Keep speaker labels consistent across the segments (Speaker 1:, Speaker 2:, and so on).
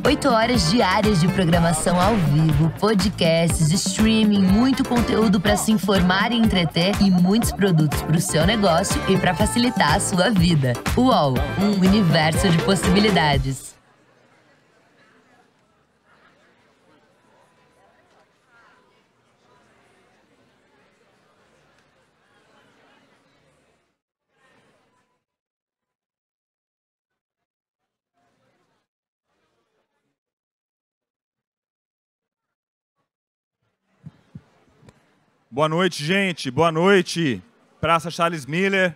Speaker 1: 8 horas diárias de programação ao vivo, podcasts, streaming, muito conteúdo para se informar e entreter e muitos produtos para o seu negócio e para facilitar a sua vida. UOL, um universo de possibilidades.
Speaker 2: Boa noite, gente. Boa noite, Praça Charles Miller.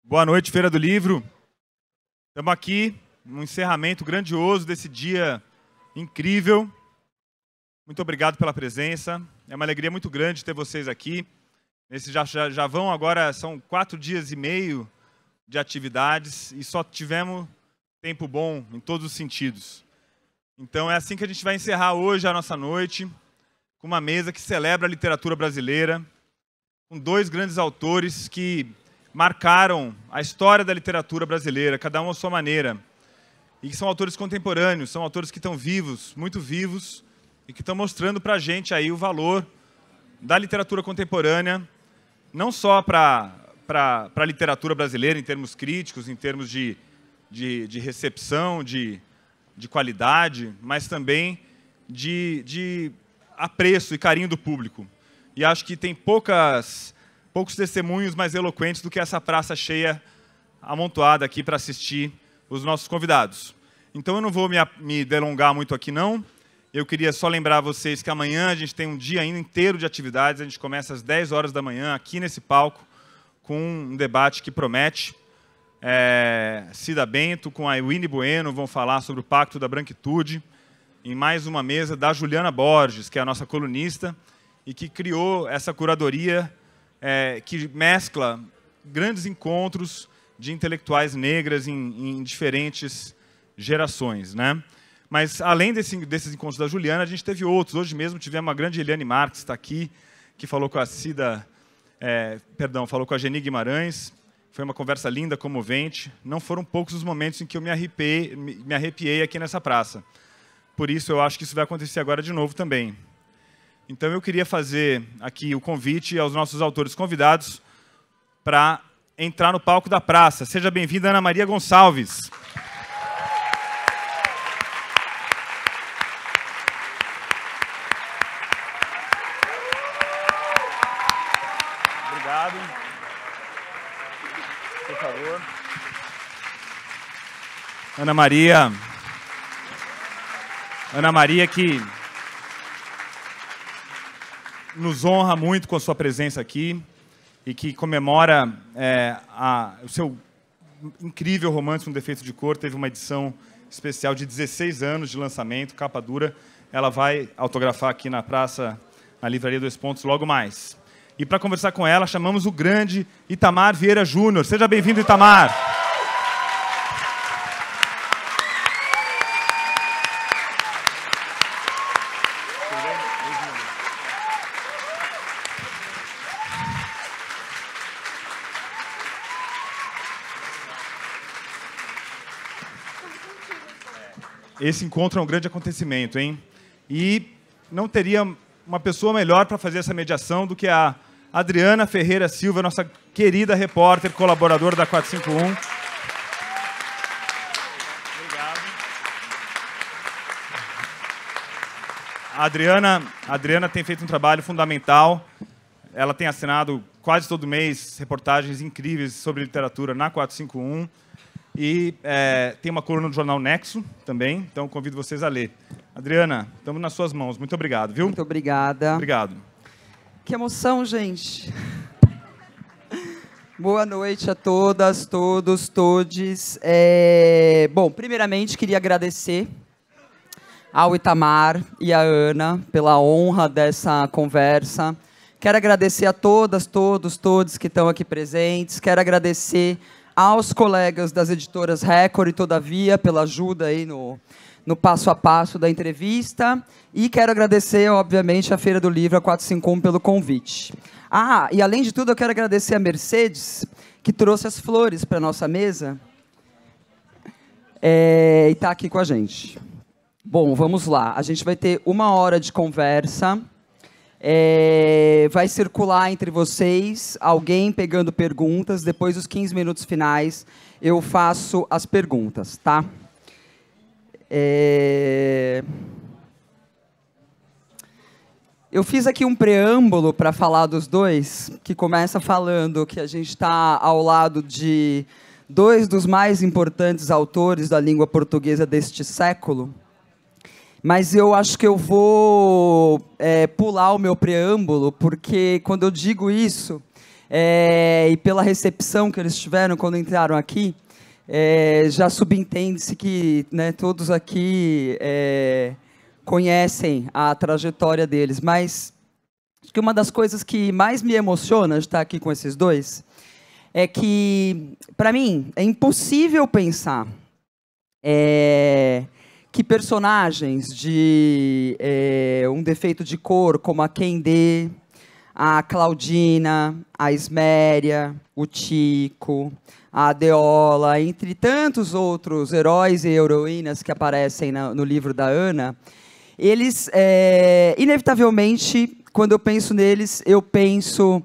Speaker 2: Boa noite, Feira do Livro. Estamos aqui no encerramento grandioso desse dia incrível. Muito obrigado pela presença. É uma alegria muito grande ter vocês aqui. Já vão agora, são 4 dias e meio de atividades e só tivemos tempo bom em todos os sentidos. Então é assim que a gente vai encerrar hoje a nossa noite, com uma mesa que celebra a literatura brasileira, com 2 grandes autores que marcaram a história da literatura brasileira, cada um à sua maneira, e que são autores contemporâneos, são autores que estão vivos, muito vivos, e que estão mostrando para a gente aí o valor da literatura contemporânea, não só para a literatura brasileira, em termos críticos, em termos de recepção, de qualidade, mas também de apreço e carinho do público. E acho que tem poucos testemunhos mais eloquentes do que essa praça cheia, amontoada aqui para assistir os nossos convidados. Então eu não vou me delongar muito aqui, não. Eu queria só lembrar a vocês que amanhã a gente tem um dia ainda inteiro de atividades. A gente começa às 10 horas da manhã aqui nesse palco com um debate que promete. Cida Bento com a Winnie Bueno vão falar sobre o Pacto da Branquitude, em mais uma mesa da Juliana Borges, que é a nossa colunista, e que criou essa curadoria que mescla grandes encontros de intelectuais negras em diferentes gerações, né? Mas, além desses encontros da Juliana, a gente teve outros. Hoje mesmo tivemos uma grande Eliane Marques, está aqui, que falou com a falou com a Geni Guimarães. Foi uma conversa linda, comovente. Não foram poucos os momentos em que eu me arrepiei aqui nessa praça. Por isso, eu acho que isso vai acontecer agora de novo também. Então, eu queria fazer aqui o convite aos nossos autores convidados para entrar no palco da praça. Seja bem-vinda, Ana Maria Gonçalves. Obrigado. Por favor. Ana Maria, que nos honra muito com a sua presença aqui e que comemora o seu incrível romance Um Defeito de Cor. Teve uma edição especial de 16 anos de lançamento, capa dura. Ela vai autografar aqui na praça, na Livraria 2 Pontos, logo mais. E para conversar com ela, chamamos o grande Itamar Vieira Júnior. Seja bem-vindo, Itamar. Esse encontro é um grande acontecimento, hein? E não teria uma pessoa melhor para fazer essa mediação do que a Adriana Ferreira Silva, nossa querida repórter, colaboradora da 451. Obrigado. A Adriana tem feito um trabalho fundamental. Ela tem assinado quase todo mês reportagens incríveis sobre literatura na 451. E tem uma coluna no jornal Nexo também, então convido vocês a ler. Adriana, estamos nas suas mãos. Muito obrigado, viu?
Speaker 3: Muito obrigada.
Speaker 2: Obrigado.
Speaker 3: Que emoção, gente. Boa noite a todas, todos, todes. Bom, primeiramente, queria agradecer ao Itamar e à Ana pela honra dessa conversa. Quero agradecer a todas, todos, todes que estão aqui presentes. Quero agradecer aos colegas das editoras Record e Todavia pela ajuda aí no passo a passo da entrevista. E quero agradecer, obviamente, à Feira do Livro, a 451, pelo convite. E além de tudo, eu quero agradecer a Mercedes, que trouxe as flores para a nossa mesa e está aqui com a gente. Bom, vamos lá. A gente vai ter 1 hora de conversa. Vai circular entre vocês, alguém pegando perguntas. Depois dos 15 minutos finais, eu faço as perguntas, tá? Eu fiz aqui um preâmbulo para falar dos dois, que começa falando que a gente está ao lado de 2 dos mais importantes autores da língua portuguesa deste século. Mas eu acho que eu vou pular o meu preâmbulo, porque quando eu digo isso, e pela recepção que eles tiveram quando entraram aqui, já subentende-se que, né, todos aqui conhecem a trajetória deles. Mas acho que uma das coisas que mais me emociona de estar aqui com esses dois é que, para mim, é impossível pensar que personagens de Um Defeito de Cor, como a Quendê, a Claudina, a Esméria, o Tico, a Adeola, entre tantos outros heróis e heroínas que aparecem no livro da Ana, eles, inevitavelmente, quando eu penso neles, eu penso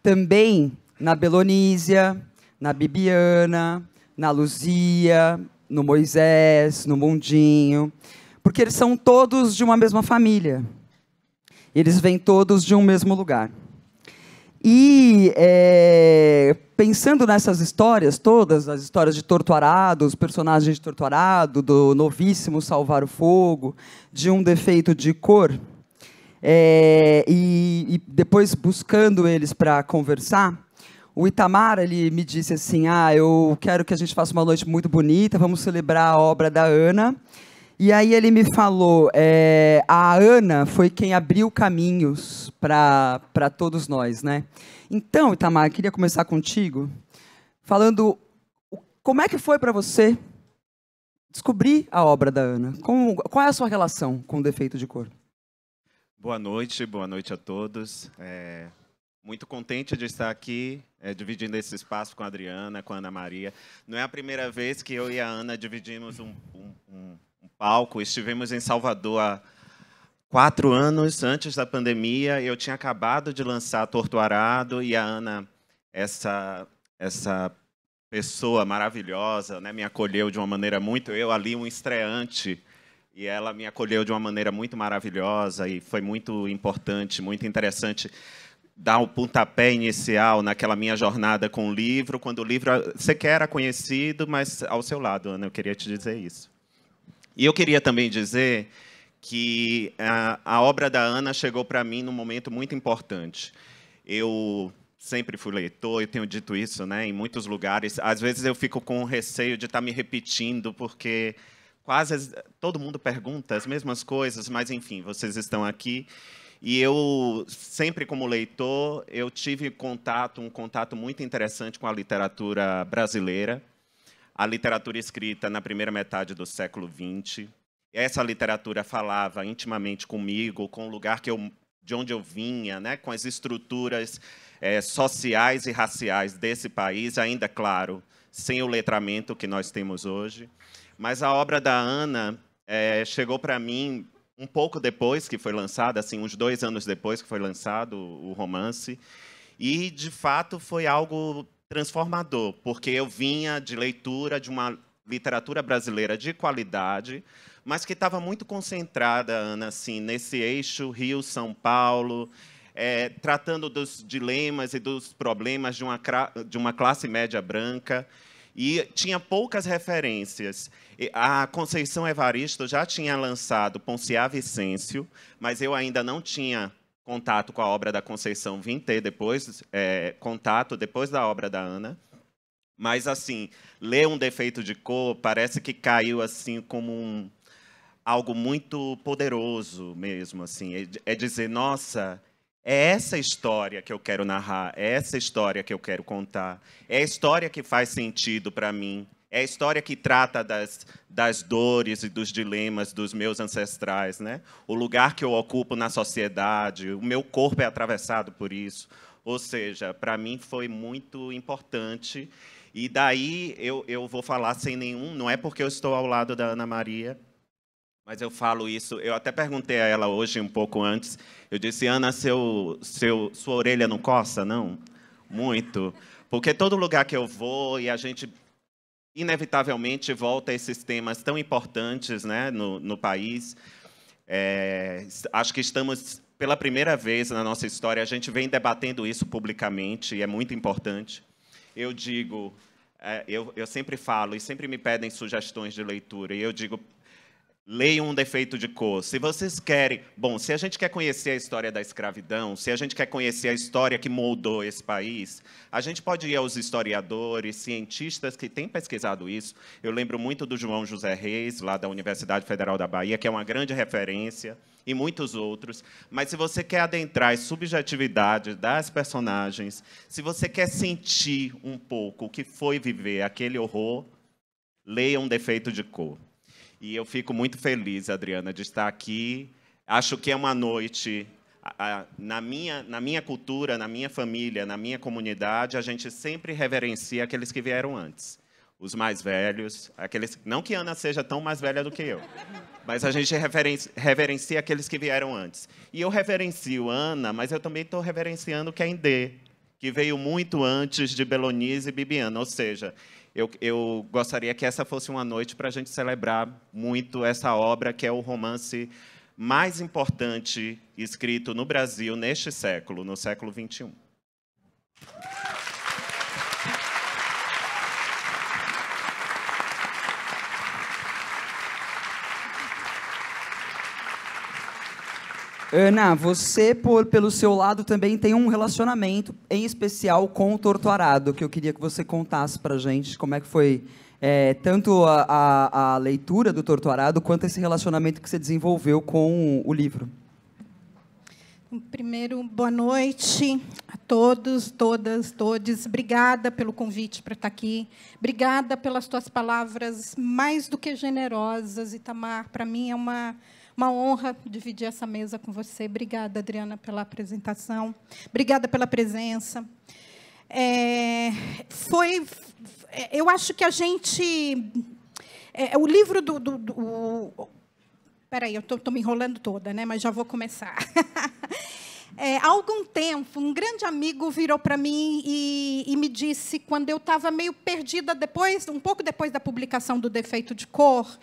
Speaker 3: também na Belonísia, na Bibiana, na Luzia, no Moisés, no Mundinho, porque eles são todos de uma mesma família. Eles vêm todos de um mesmo lugar. E, pensando nessas histórias todas, as histórias de Torturado, os personagens de Torturado, do novíssimo Salvar o Fogo, de Um Defeito de Cor, e depois buscando eles para conversar, o Itamar, ele me disse assim, eu quero que a gente faça uma noite muito bonita, vamos celebrar a obra da Ana. E aí ele me falou, a Ana foi quem abriu caminhos para todos nós, né? Então, Itamar, eu queria começar contigo, falando como é que foi para você descobrir a obra da Ana? Qual é a sua relação com O Defeito de Cor?
Speaker 4: Boa noite a todos. Muito contente de estar aqui, dividindo esse espaço com a Adriana, com a Ana Maria. Não é a primeira vez que eu e a Ana dividimos um palco. Estivemos em Salvador há 4 anos, antes da pandemia. Eu tinha acabado de lançar Torturado e a Ana, essa pessoa maravilhosa, né, me acolheu de uma maneira muito... Eu ali, um estreante, e ela me acolheu de uma maneira muito maravilhosa e foi muito importante, muito interessante dar o pontapé inicial naquela minha jornada com o livro, quando o livro sequer era conhecido, mas ao seu lado, Ana, eu queria te dizer isso. E eu queria também dizer que a obra da Ana chegou para mim num momento muito importante. Eu sempre fui leitor, eu tenho dito isso, né, em muitos lugares. Às vezes eu fico com receio de estar me repetindo, porque quase todo mundo pergunta as mesmas coisas, mas, enfim, vocês estão aqui. E eu, sempre como leitor, eu tive um contato muito interessante com a literatura brasileira, a literatura escrita na primeira metade do século XX. Essa literatura falava intimamente comigo, com o lugar de onde eu vinha, né, com as estruturas sociais e raciais desse país, ainda, claro, sem o letramento que nós temos hoje. Mas a obra da Ana chegou para mim um pouco depois que foi lançado, assim, uns 2 anos depois que foi lançado o romance, e, de fato, foi algo transformador, porque eu vinha de leitura de uma literatura brasileira de qualidade, mas que estava muito concentrada, Ana, assim, nesse eixo Rio-São Paulo, tratando dos dilemas e dos problemas de uma classe média branca, e tinha poucas referências. A Conceição Evaristo já tinha lançado Ponciá Vicêncio, mas eu ainda não tinha contato com a obra da Conceição. Vim ter depois, contato depois da obra da Ana. Mas, assim, ler Um Defeito de Cor parece que caiu assim como algo muito poderoso mesmo. Assim. É dizer, nossa, é essa história que eu quero narrar, é essa história que eu quero contar, é a história que faz sentido para mim, é a história que trata das dores e dos dilemas dos meus ancestrais, né? O lugar que eu ocupo na sociedade, o meu corpo é atravessado por isso. Ou seja, para mim foi muito importante. E daí eu vou falar sem nenhum... Não é porque eu estou ao lado da Ana Maria, Mas eu falo isso, eu até perguntei a ela hoje, um pouco antes, eu disse, Ana, sua orelha não coça, não? Muito. Porque todo lugar que eu vou, e a gente inevitavelmente volta a esses temas tão importantes, né, no país. Acho que estamos, pela primeira vez na nossa história, a gente vem debatendo isso publicamente, e é muito importante. Eu digo, eu sempre falo, e sempre me pedem sugestões de leitura, e eu digo, leiam Um Defeito de Cor. Se vocês querem... Bom, se a gente quer conhecer a história da escravidão, se a gente quer conhecer a história que moldou esse país, a gente pode ir aos historiadores, cientistas que têm pesquisado isso. Eu lembro muito do João José Reis, lá da Universidade Federal da Bahia, que é uma grande referência, e muitos outros. Mas se você quer adentrar as subjetividades das personagens, se você quer sentir um pouco o que foi viver aquele horror, leia Um Defeito de Cor. E eu fico muito feliz, Adriana, de estar aqui. Acho que é uma noite, na minha cultura, na minha família, na minha comunidade, a gente sempre reverencia aqueles que vieram antes. Os mais velhos, aqueles, não que Ana seja tão mais velha do que eu, mas a gente reverencia aqueles que vieram antes. E eu reverencio Ana, mas eu também estou reverenciando Kendê, que veio muito antes de Belonise e Bibiana, ou seja... Eu gostaria que essa fosse uma noite para a gente celebrar muito essa obra, que é o romance mais importante escrito no Brasil neste século, no século XXI.
Speaker 3: Ana, você, pelo seu lado, também tem um relacionamento, em especial com o Torto Arado, que eu queria que você contasse para a gente como é que foi tanto a leitura do Torto Arado, quanto esse relacionamento que você desenvolveu com o livro.
Speaker 5: Primeiro, boa noite a todos, todas, todes. Obrigada pelo convite para estar aqui. Obrigada pelas tuas palavras mais do que generosas, Itamar. Para mim é uma honra dividir essa mesa com você. Obrigada, Adriana, pela apresentação. Obrigada pela presença. Eu acho que a gente... o livro Espera aí, eu estou me enrolando toda, né? Mas já vou começar. Há algum tempo, um grande amigo virou para mim e me disse, quando eu estava meio perdida, um pouco depois da publicação do Defeito de Cor,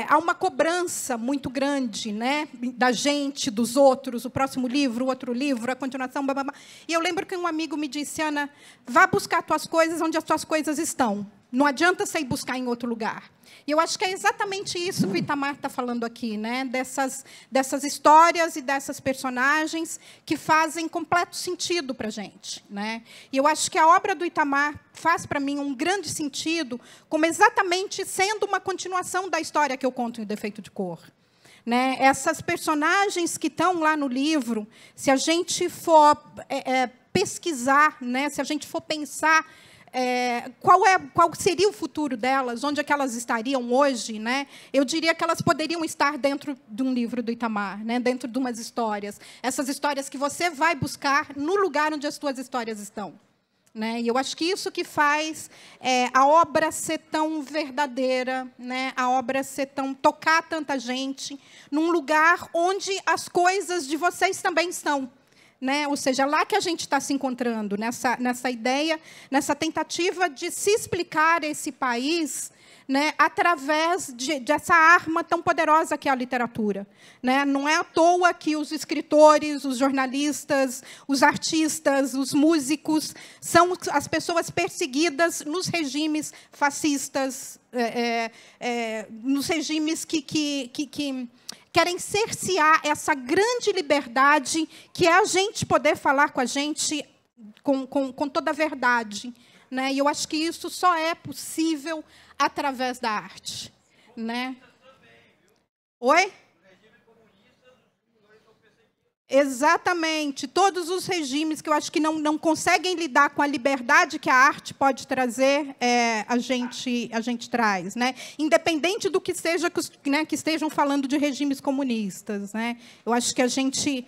Speaker 5: há uma cobrança muito grande, né, da gente, dos outros, o próximo livro, o outro livro, a continuação, blá, blá, blá. E eu lembro que um amigo me disse, Ana, vá buscar as tuas coisas onde as tuas coisas estão. Não adianta você ir buscar em outro lugar. E eu acho que é exatamente isso que o Itamar está falando aqui, né? Dessas histórias e dessas personagens que fazem completo sentido para a gente, né? E eu acho que a obra do Itamar faz, para mim, um grande sentido, como exatamente sendo uma continuação da história que eu conto em O Defeito de Cor. Né? Essas personagens que estão lá no livro, se a gente for pesquisar, né? Se a gente for pensar... qual seria o futuro delas, onde é que elas estariam hoje, né? Eu diria que elas poderiam estar dentro de um livro do Itamar, né? Dentro de umas histórias. Essas histórias que você vai buscar no lugar onde as suas histórias estão. Né? E eu acho que isso que faz a obra ser tão verdadeira, né? A obra tocar tanta gente, num lugar onde as coisas de vocês também estão. Né? Ou seja, lá que a gente está se encontrando, nessa ideia, nessa tentativa de se explicar esse país, né, através dessa arma tão poderosa que é a literatura. Né? Não é à toa que os escritores, os jornalistas, os artistas, os músicos, são as pessoas perseguidas nos regimes fascistas, nos regimes que querem cercear essa grande liberdade que é a gente poder falar com a gente com toda a verdade. Né? E eu acho que isso só é possível através da arte. Né? Oi? Exatamente. Todos os regimes que eu acho que não conseguem lidar com a liberdade que a arte pode trazer, a gente traz. Né? Independente do que seja, né, que estejam falando de regimes comunistas. Né? Eu acho que a gente...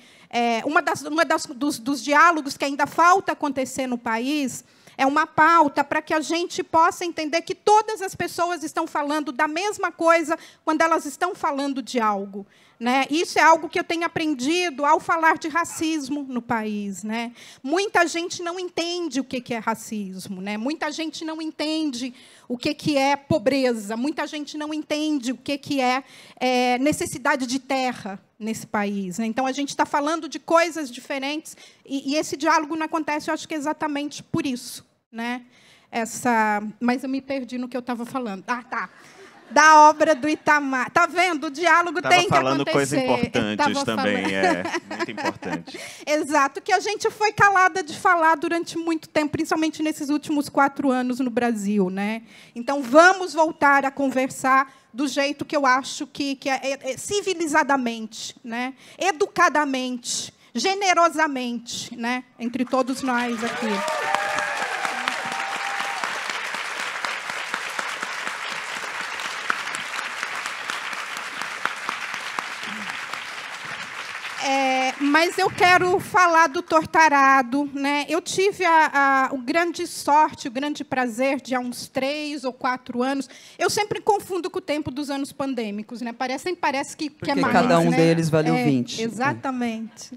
Speaker 5: dos diálogos que ainda falta acontecer no país É uma pauta para que a gente possa entender que todas as pessoas estão falando da mesma coisa quando elas estão falando de algo. Né? Isso é algo que eu tenho aprendido ao falar de racismo no país. Né? Muita gente não entende o que é racismo. Né? Muita gente não entende o que é pobreza. Muita gente não entende o que é necessidade de terra nesse país. Né? Então, a gente está falando de coisas diferentes e esse diálogo não acontece, eu acho que é exatamente por isso. Né? Mas eu me perdi no que eu estava falando. Ah, tá. Da obra do Itamar. Está vendo? O diálogo tem que acontecer.
Speaker 4: Estava falando coisas importantes também, muito importante.
Speaker 5: Exato, que a gente foi calada de falar durante muito tempo, principalmente nesses últimos 4 anos no Brasil. Né? Então, vamos voltar a conversar do jeito que eu acho que é civilizadamente, né? Educadamente, generosamente, né? Entre todos nós aqui. Mas eu quero falar do Tortarado. Né? Eu tive o grande sorte, o grande prazer de, há uns 3 ou 4 anos... Eu sempre confundo com o tempo dos anos pandêmicos. Né? Parece que é mais.
Speaker 3: Cada um
Speaker 5: né?
Speaker 3: deles valeu 20.
Speaker 5: Exatamente.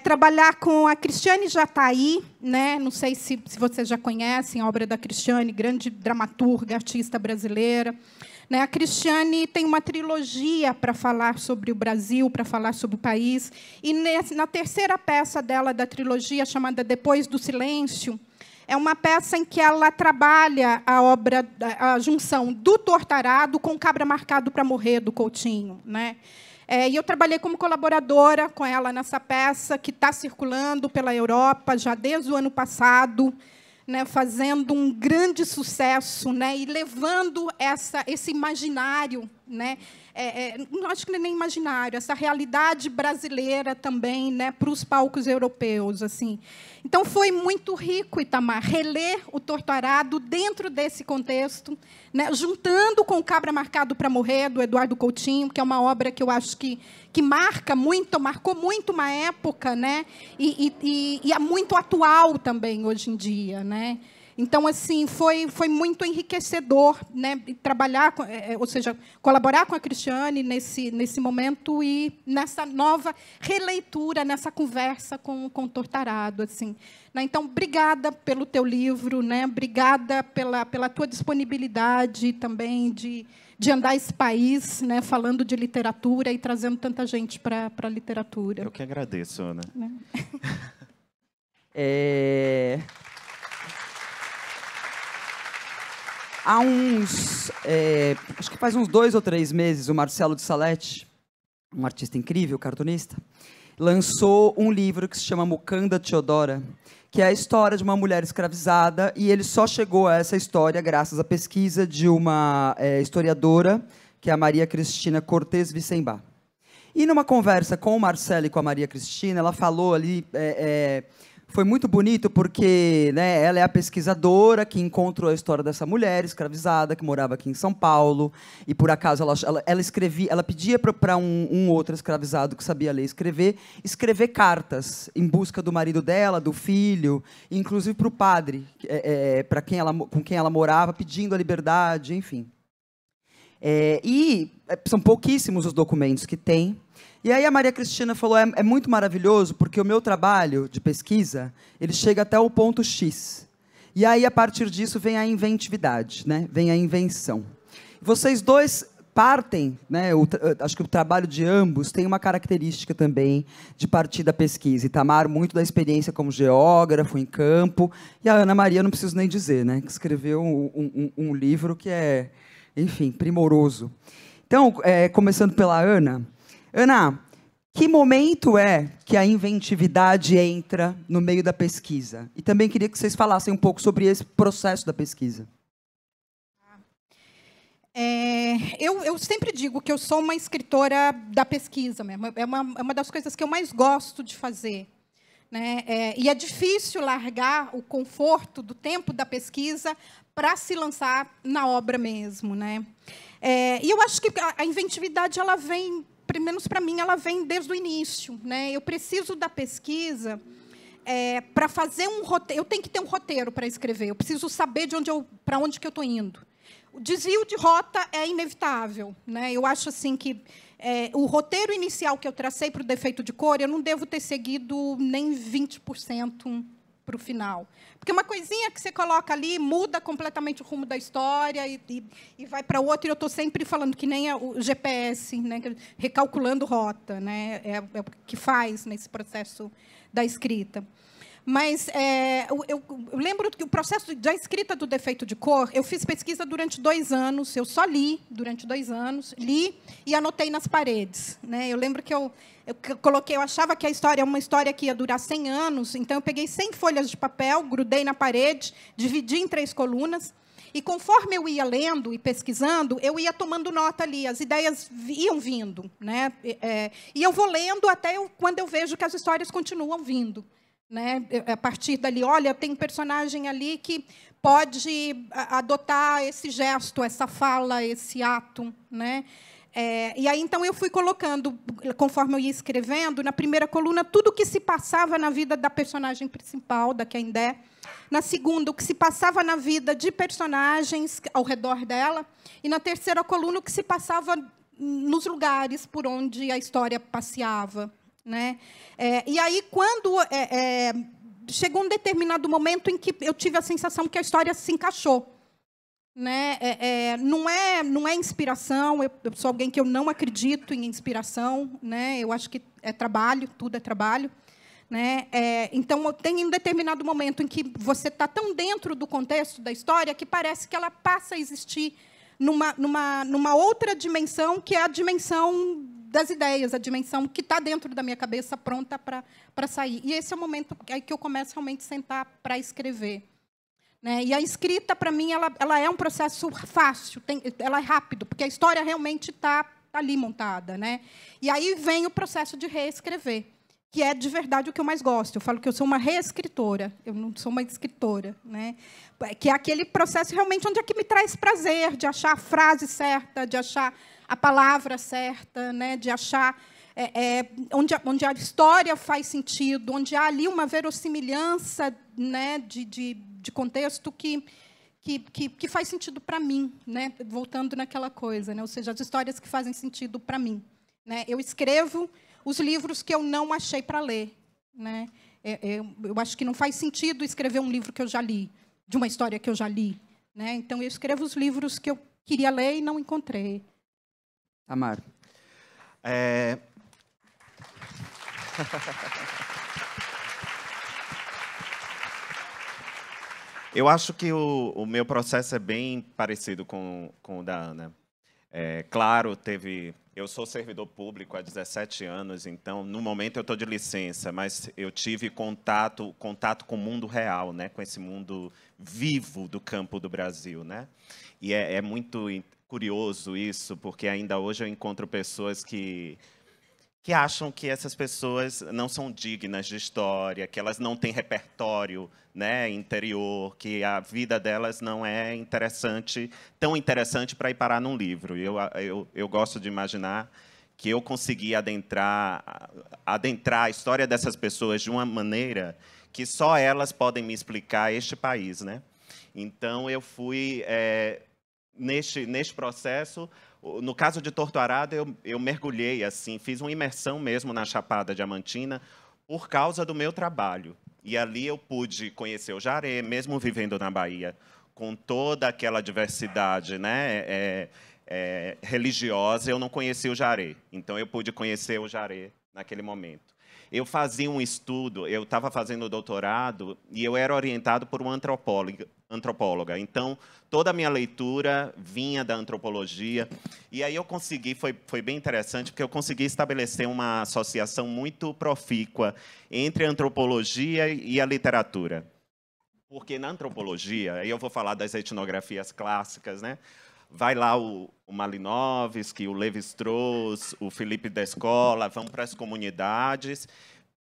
Speaker 5: Trabalhar com a Cristiane Jatahy, né? Não sei se vocês já conhecem a obra da Cristiane, grande dramaturga, artista brasileira. A Cristiane tem uma trilogia para falar sobre o Brasil, para falar sobre o país. E na terceira peça dela, da trilogia, chamada Depois do Silêncio, é uma peça em que ela trabalha a junção do Tortarado com Cabra Marcado para Morrer, do Coutinho. Né? E eu trabalhei como colaboradora com ela nessa peça, que está circulando pela Europa já desde o ano passado, né, fazendo um grande sucesso, né, e levando esse imaginário, né, não acho que nem imaginário, essa realidade brasileira também, né, para os palcos europeus. Assim. Então, foi muito rico, Itamar, reler o Tortarado dentro desse contexto, né, juntando com o Cabra Marcado para Morrer, do Eduardo Coutinho, que é uma obra que eu acho que marcou muito uma época, né, e é muito atual também hoje em dia. Né? Então, assim, foi muito enriquecedor, né, trabalhar, ou seja, colaborar com a Cristiane nesse momento e nessa nova releitura, nessa conversa com o Tortarado. Assim. Né? Então, obrigada pelo teu livro, né? Obrigada pela tua disponibilidade também de andar esse país, né, falando de literatura e trazendo tanta gente para a literatura.
Speaker 4: Eu que agradeço, Ana.
Speaker 5: Né?
Speaker 3: Há acho que faz uns 2 ou 3 meses, o Marcelo de Salete, um artista incrível, cartunista, lançou um livro que se chama Mukanda Teodora, que é a história de uma mulher escravizada, e ele só chegou a essa história graças à pesquisa de uma historiadora, que é a Maria Cristina Cortez Vicembá. E numa conversa com o Marcelo e com a Maria Cristina, ela falou ali... Foi muito bonito porque, né, ela é a pesquisadora que encontrou a história dessa mulher escravizada que morava aqui em São Paulo, e por acaso ela pedia para um outro escravizado que sabia ler e escrever cartas em busca do marido dela, do filho, inclusive para o padre, com quem ela morava, pedindo a liberdade, enfim. São pouquíssimos os documentos que tem. E aí a Maria Cristina falou, é muito maravilhoso, porque o meu trabalho de pesquisa, ele chega até o ponto X. E aí, a partir disso, vem a inventividade, né? Vem a invenção. Vocês dois partem, né? Acho que o trabalho de ambos tem uma característica também de partir da pesquisa. Itamar, muito da experiência como geógrafo, em campo. E a Ana Maria, não preciso nem dizer, né? Que escreveu um livro que é, enfim, primoroso. Então, começando pela Ana... Ana, que momento é que a inventividade entra no meio da pesquisa? E também queria que vocês falassem um pouco sobre esse processo da pesquisa.
Speaker 5: Eu sempre digo que eu sou uma escritora da pesquisa mesmo. É uma das coisas que eu mais gosto de fazer. Né? E é difícil largar o conforto do tempo da pesquisa para se lançar na obra mesmo. Né? E eu acho que a inventividade ela vem... pelo menos para mim, ela vem desde o início. Né? Eu preciso da pesquisa para fazer um roteiro, eu tenho que ter um roteiro para escrever. Eu preciso saber para onde que eu estou indo. O desvio de rota é inevitável, né? Eu acho assim que o roteiro inicial que eu tracei para o defeito de cor, eu não devo ter seguido nem 20% para o final. Porque uma coisinha que você coloca ali muda completamente o rumo da história e vai para outra. E eu estou sempre falando que nem o GPS, né, recalculando rota, né, é o que faz nesse processo da escrita. Mas eu lembro que o processo da escrita do defeito de cor, eu fiz pesquisa durante 2 anos, eu só li durante 2 anos, li e anotei nas paredes, né? Eu lembro que eu achava que a história é uma história que ia durar 100 anos, então eu peguei 100 folhas de papel, grudei na parede, dividi em 3 colunas, e conforme eu ia lendo e pesquisando, eu ia tomando nota ali, as ideias iam vindo, né? E eu vou lendo até quando eu vejo que as histórias continuam vindo. Né? A partir dali, olha, tem um personagem ali que pode adotar esse gesto, essa fala, esse ato. Né? E aí, então, eu fui colocando, conforme eu ia escrevendo, na primeira coluna, tudo o que se passava na vida da personagem principal, da Kendé. Na segunda, o que se passava na vida de personagens ao redor dela. E, na terceira coluna, o que se passava nos lugares por onde a história passeava. Né? E aí, quando chegou um determinado momento em que eu tive a sensação que a história se encaixou. Né? Não é inspiração, eu sou alguém que eu não acredito em inspiração. Né? Eu acho que é trabalho, tudo é trabalho. Né? Então, tem um determinado momento em que você está tão dentro do contexto da história que parece que ela passa a existir numa outra dimensão, que é a dimensão das ideias, a dimensão que está dentro da minha cabeça, pronta para sair. E esse é o momento que eu começo realmente a sentar para escrever. Né? E a escrita, para mim, ela é um processo fácil, ela é rápido, porque a história realmente está ali montada. Né? E aí vem o processo de reescrever, que é, de verdade, o que eu mais gosto. Eu falo que eu sou uma reescritora, eu não sou uma escritora. Né? Que é aquele processo realmente onde é que me traz prazer, de achar a frase certa, de achar a palavra certa, né? De achar onde a história faz sentido, onde há ali uma verossimilhança, né? de contexto que faz sentido para mim, né? Voltando naquela coisa, né? Ou seja, as histórias que fazem sentido para mim. Né? Eu escrevo os livros que eu não achei para ler. Né? Eu acho que não faz sentido escrever um livro que eu já li, de uma história que eu já li. Né? Então, eu escrevo os livros que eu queria ler e não encontrei.
Speaker 3: Amar.
Speaker 4: Eu acho que o meu processo é bem parecido com o da Ana. Claro, eu sou servidor público há 17 anos, então, no momento, eu estou de licença, mas eu tive contato com o mundo real, né? Com esse mundo vivo do campo do Brasil. Né? E é muito curioso isso, porque ainda hoje eu encontro pessoas que acham que essas pessoas não são dignas de história, que elas não têm repertório, né, interior, que a vida delas não é tão interessante para ir parar num livro. E eu gosto de imaginar que eu consegui adentrar a história dessas pessoas de uma maneira que só elas podem me explicar este país. Né? Então, eu fui... Neste processo, no caso de Torto Arado, eu mergulhei, assim, fiz uma imersão mesmo na Chapada Diamantina por causa do meu trabalho. E ali eu pude conhecer o Jaré, mesmo vivendo na Bahia, com toda aquela diversidade, né, religiosa, eu não conhecia o Jaré. Então, eu pude conhecer o Jaré naquele momento. Eu fazia um estudo, eu estava fazendo doutorado e eu era orientado por uma antropóloga. Então, toda a minha leitura vinha da antropologia. E aí eu consegui, foi bem interessante, porque eu consegui estabelecer uma associação muito profícua entre a antropologia e a literatura. Porque na antropologia, aí eu vou falar das etnografias clássicas, né? Vai lá o Malinowski, o Lévi-Strauss, o Felipe Descola, vão para as comunidades,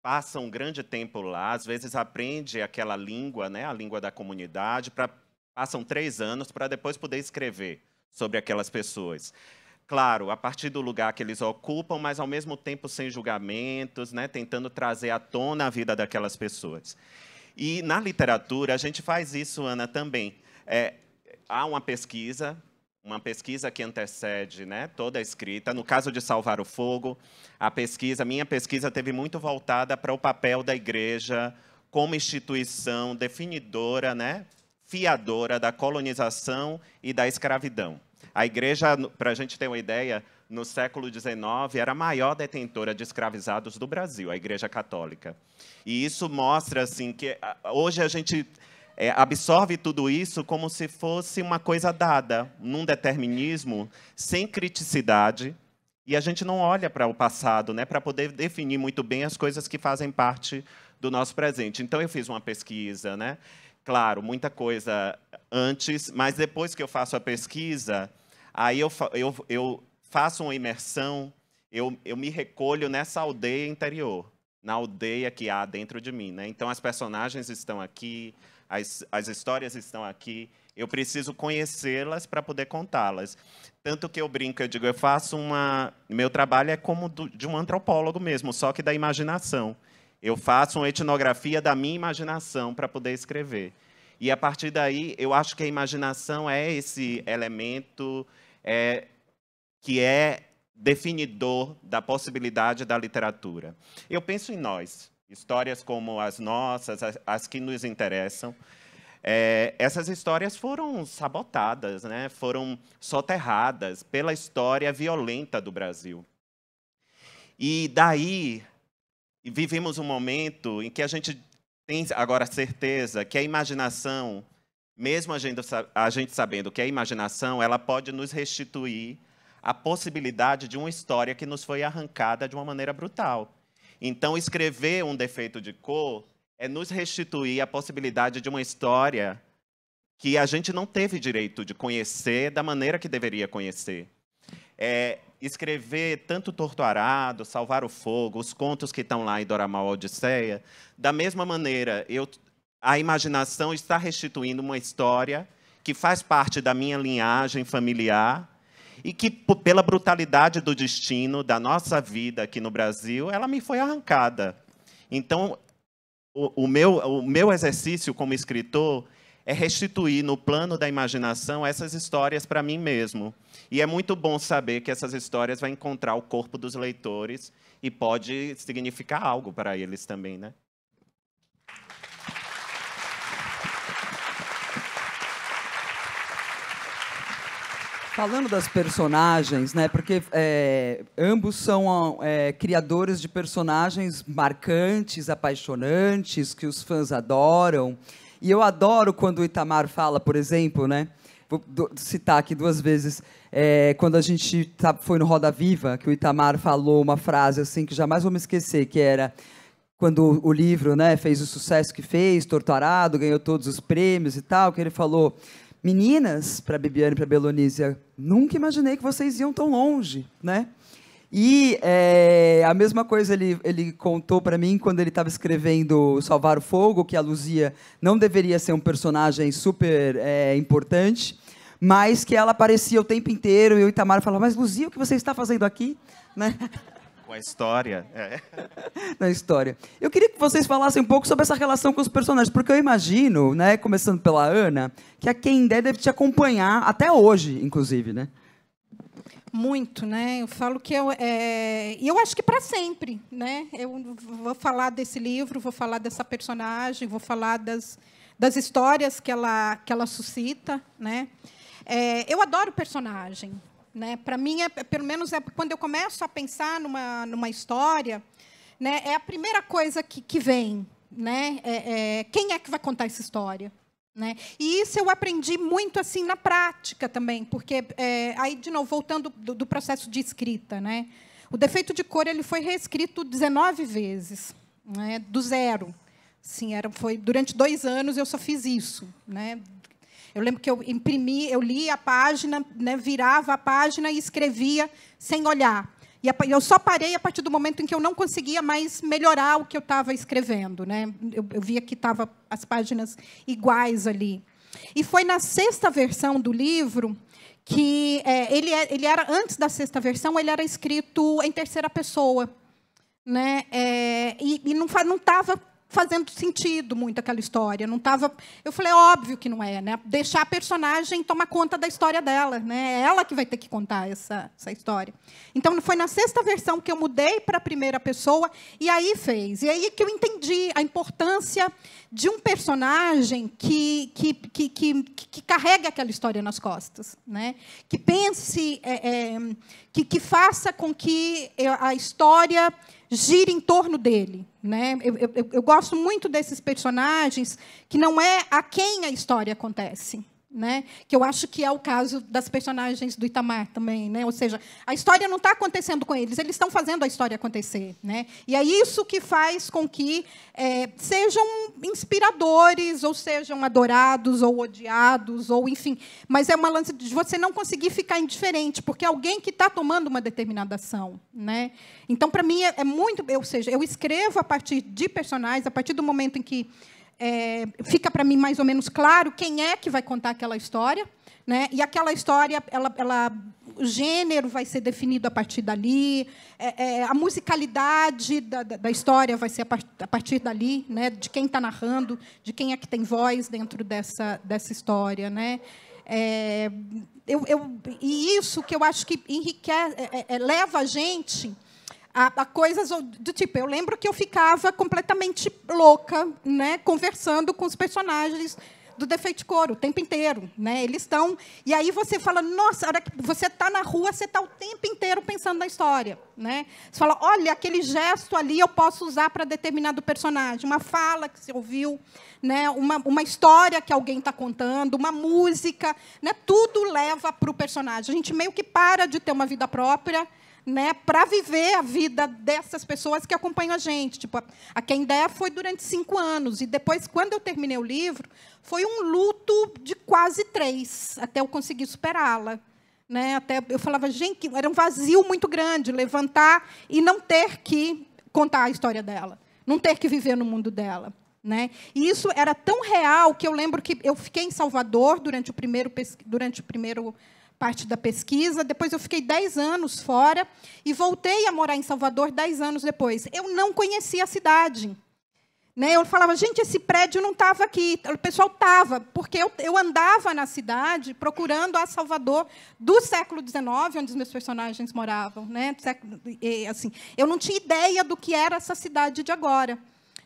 Speaker 4: passam um grande tempo lá, às vezes aprende aquela língua, né, a língua da comunidade, passam 3 anos para depois poder escrever sobre aquelas pessoas. claro, a partir do lugar que eles ocupam, mas, ao mesmo tempo, sem julgamentos, né, tentando trazer à tona a vida daquelas pessoas. E, na literatura, a gente faz isso, Ana, também. Há uma pesquisa que antecede, né, toda a escrita. No caso de Salvar o Fogo, minha pesquisa teve muito voltada para o papel da igreja como instituição definidora, né, fiadora da colonização e da escravidão. A igreja, para a gente ter uma ideia, no século XIX, era a maior detentora de escravizados do Brasil, a Igreja Católica. E isso mostra assim, que hoje a gente absorve tudo isso como se fosse uma coisa dada, num determinismo, sem criticidade, e a gente não olha para o passado, né, para poder definir muito bem as coisas que fazem parte do nosso presente. Então, eu fiz uma pesquisa, né? Claro, muita coisa antes, mas depois que eu faço a pesquisa, aí eu faço uma imersão, eu me recolho nessa aldeia interior, na aldeia que há dentro de mim, né? Então, as personagens estão aqui, as histórias estão aqui, eu preciso conhecê-las para poder contá-las. Tanto que eu brinco, eu digo, meu trabalho é como de um antropólogo mesmo, só que da imaginação. Eu faço uma etnografia da minha imaginação para poder escrever. E, a partir daí, eu acho que a imaginação é esse elemento que é definidor da possibilidade da literatura. Eu penso em nós, histórias como as nossas, as que nos interessam. Essas histórias foram sabotadas, né? Foram soterradas pela história violenta do Brasil. E daí vivemos um momento em que a gente tem agora certeza que a imaginação, mesmo a gente sabendo que a imaginação, ela pode nos restituir a possibilidade de uma história que nos foi arrancada de uma maneira brutal. Então, escrever Um Defeito de Cor é nos restituir a possibilidade de uma história que a gente não teve direito de conhecer da maneira que deveria conhecer. Escrever tanto Torto Arado, Salvar o Fogo, os contos que estão lá em Doramal Odisseia, da mesma maneira, a imaginação está restituindo uma história que faz parte da minha linhagem familiar e que, pela brutalidade do destino da nossa vida aqui no Brasil, ela me foi arrancada. Então, o meu exercício como escritor é restituir no plano da imaginação essas histórias para mim mesmo. E é muito bom saber que essas histórias vão encontrar o corpo dos leitores e pode significar algo para eles também, né?
Speaker 3: Falando das personagens, né, porque ambos são criadores de personagens marcantes, apaixonantes, que os fãs adoram. E eu adoro quando o Itamar fala, por exemplo, né, vou citar aqui 2 vezes, quando a gente foi no Roda Viva, que o Itamar falou uma frase assim que jamais vou me esquecer, que era quando o livro, né, fez o sucesso que fez, Torto Arado, ganhou todos os prêmios e tal, que ele falou: meninas, para a Bibiana e para a Belonísia, nunca imaginei que vocês iam tão longe, né? E a mesma coisa ele contou para mim quando ele estava escrevendo Salvar o Fogo, que a Luzia não deveria ser um personagem super importante, mas que ela aparecia o tempo inteiro e o Itamar falava: mas Luzia, o que você está fazendo aqui? Né?
Speaker 4: Com a história.
Speaker 3: Na história. Eu queria que vocês falassem um pouco sobre essa relação com os personagens, porque eu imagino, né, começando pela Ana, que a Kendé deve te acompanhar até hoje, inclusive, né?
Speaker 5: Muito, né? Eu falo que eu acho que para sempre, né? Eu vou falar desse livro, vou falar dessa personagem, vou falar das histórias que ela suscita, né? Eu adoro personagem, né? Para mim, pelo menos quando eu começo a pensar numa história, né? É a primeira coisa que vem, né? Quem é que vai contar essa história? Né? E isso eu aprendi muito assim na prática também, porque aí de novo voltando do processo de escrita, né? O Defeito de Cor ele foi reescrito 19 vezes, né? Do zero. Sim, foi durante 2 anos eu só fiz isso, né? Eu lembro que eu imprimi, eu li a página, né? Virava a página e escrevia sem olhar. E eu só parei a partir do momento em que eu não conseguia mais melhorar o que eu estava escrevendo, né? Eu via que estavam as páginas iguais ali. E foi na 6ª versão do livro que ele era, antes da 6ª versão, ele era escrito em terceira pessoa, né? E não estava fazendo sentido muito aquela história, não estava. Eu falei, óbvio que não é, né? Deixar a personagem tomar conta da história dela, né? É ela que vai ter que contar essa história. Então foi na 6ª versão que eu mudei para a primeira pessoa e aí que eu entendi a importância de um personagem que carrega aquela história nas costas, né? Que pense, que faça com que a história gira em torno dele, né? Eu gosto muito desses personagens que não é a quem a história acontece, né? Que eu acho que é o caso das personagens do Itamar também, né? Ou seja, a história não está acontecendo com eles estão fazendo a história acontecer, né? E é isso que faz com que sejam inspiradores, ou sejam adorados, ou odiados, ou enfim. Mas é uma lance de você não conseguir ficar indiferente, porque é alguém que está tomando uma determinada ação, né? Então, para mim, é muito... Ou seja, eu escrevo a partir de personagens, a partir do momento em que fica para mim mais ou menos claro quem é que vai contar aquela história, né? E aquela história, o gênero vai ser definido a partir dali, a musicalidade da história vai ser a partir dali, né? De quem está narrando, de quem é que tem voz dentro dessa história, né? E isso que eu acho que enriquece, leva a gente a coisas do tipo, eu lembro que eu ficava completamente louca, né, conversando com os personagens do Defeito de Coro o tempo inteiro, né? Eles estão e aí você fala, nossa, a hora que você está na rua, você está o tempo inteiro pensando na história, né? Você fala, olha, aquele gesto ali eu posso usar para determinado personagem, uma fala que você ouviu, né? Uma história que alguém está contando, uma música, né? Tudo leva para o personagem. A gente meio que para de ter uma vida própria, né, para viver a vida dessas pessoas que acompanham a gente. Tipo, a Quem Der foi durante 5 anos. E depois, quando eu terminei o livro, foi um luto de quase 3, até eu conseguir superá-la. Né? Até eu falava, gente, era um vazio muito grande, levantar e não ter que contar a história dela, não ter que viver no mundo dela. Né? E isso era tão real que eu lembro que eu fiquei em Salvador durante o primeiro parte da pesquisa, depois eu fiquei 10 anos fora e voltei a morar em Salvador 10 anos depois. Eu não conhecia a cidade. Né? Eu falava, gente, esse prédio não estava aqui. O pessoal estava, porque eu andava na cidade procurando a Salvador do século XIX, onde os meus personagens moravam. Né? Assim, eu não tinha ideia do que era essa cidade de agora.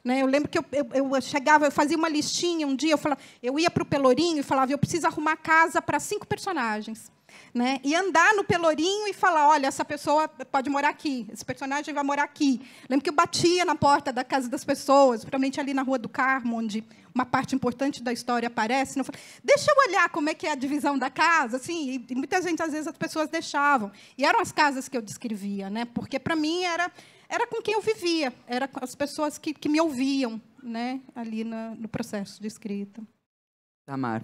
Speaker 5: Né? Eu lembro que eu chegava, eu fazia uma listinha um dia, eu ia para o Pelourinho e falava, eu preciso arrumar casa para 5 personagens. Né? E andar no Pelourinho e falar, olha, essa pessoa pode morar aqui, esse personagem vai morar aqui. Lembro que eu batia na porta da casa das pessoas, principalmente ali na Rua do Carmo, onde uma parte importante da história aparece. Eu falei, deixa eu olhar como é que é a divisão da casa. Assim, e muita gente, às vezes, as pessoas deixavam. E eram as casas que eu descrevia, né? Porque, para mim, era com quem eu vivia, era com as pessoas que me ouviam, né? Ali no processo de escrita.
Speaker 3: Tamar.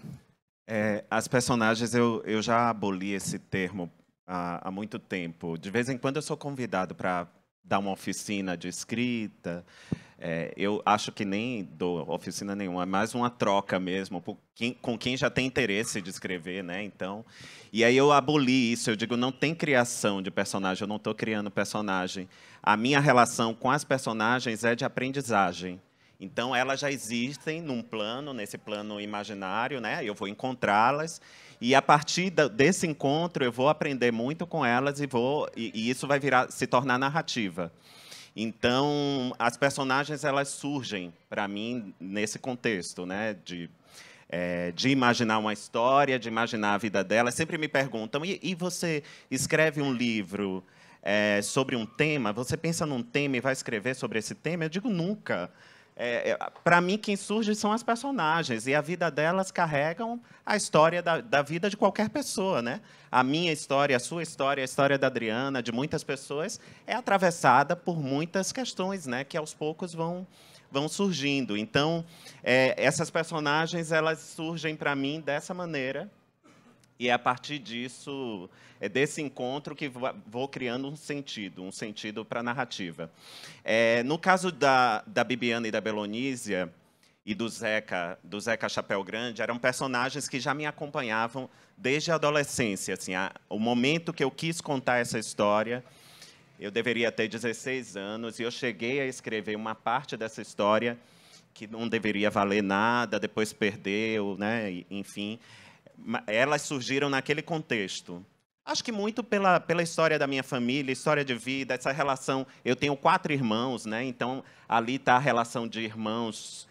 Speaker 4: As personagens, eu já aboli esse termo há muito tempo. De vez em quando eu sou convidado para dar uma oficina de escrita. Eu acho que nem dou oficina nenhuma, é mais uma troca mesmo, com quem já tem interesse de escrever. Né? Então, e aí eu aboli isso, eu digo, não tem criação de personagem, eu não estou criando personagem. A minha relação com as personagens é de aprendizagem. Então, elas já existem nesse plano imaginário, né? Eu vou encontrá-las e, a partir desse encontro, eu vou aprender muito com elas e isso vai se tornar narrativa. Então, as personagens elas surgem, para mim, nesse contexto, né? De imaginar uma história, de imaginar a vida delas. Sempre me perguntam, e você escreve um livro sobre um tema? Você pensa num tema e vai escrever sobre esse tema? Eu digo, nunca. Para mim, quem surge são as personagens, e a vida delas carregam a história da vida de qualquer pessoa. Né? A minha história, a sua história, a história da Adriana, de muitas pessoas, é atravessada por muitas questões, né, que, aos poucos, vão surgindo. Então, essas personagens elas surgem para mim dessa maneira, e é a partir disso, desse encontro, que vou criando um sentido para a narrativa. No caso da Bibiana e da Belonísia, e do Zeca Chapéu Grande eram personagens que já me acompanhavam desde a adolescência. Assim, o momento que eu quis contar essa história, eu deveria ter 16 anos, e eu cheguei a escrever uma parte dessa história que não deveria valer nada, depois perdeu, né? Enfim. Elas surgiram naquele contexto. Acho que muito pela história da minha família, história de vida, essa relação. Eu tenho 4 irmãos, né? Então ali está a relação de irmãos,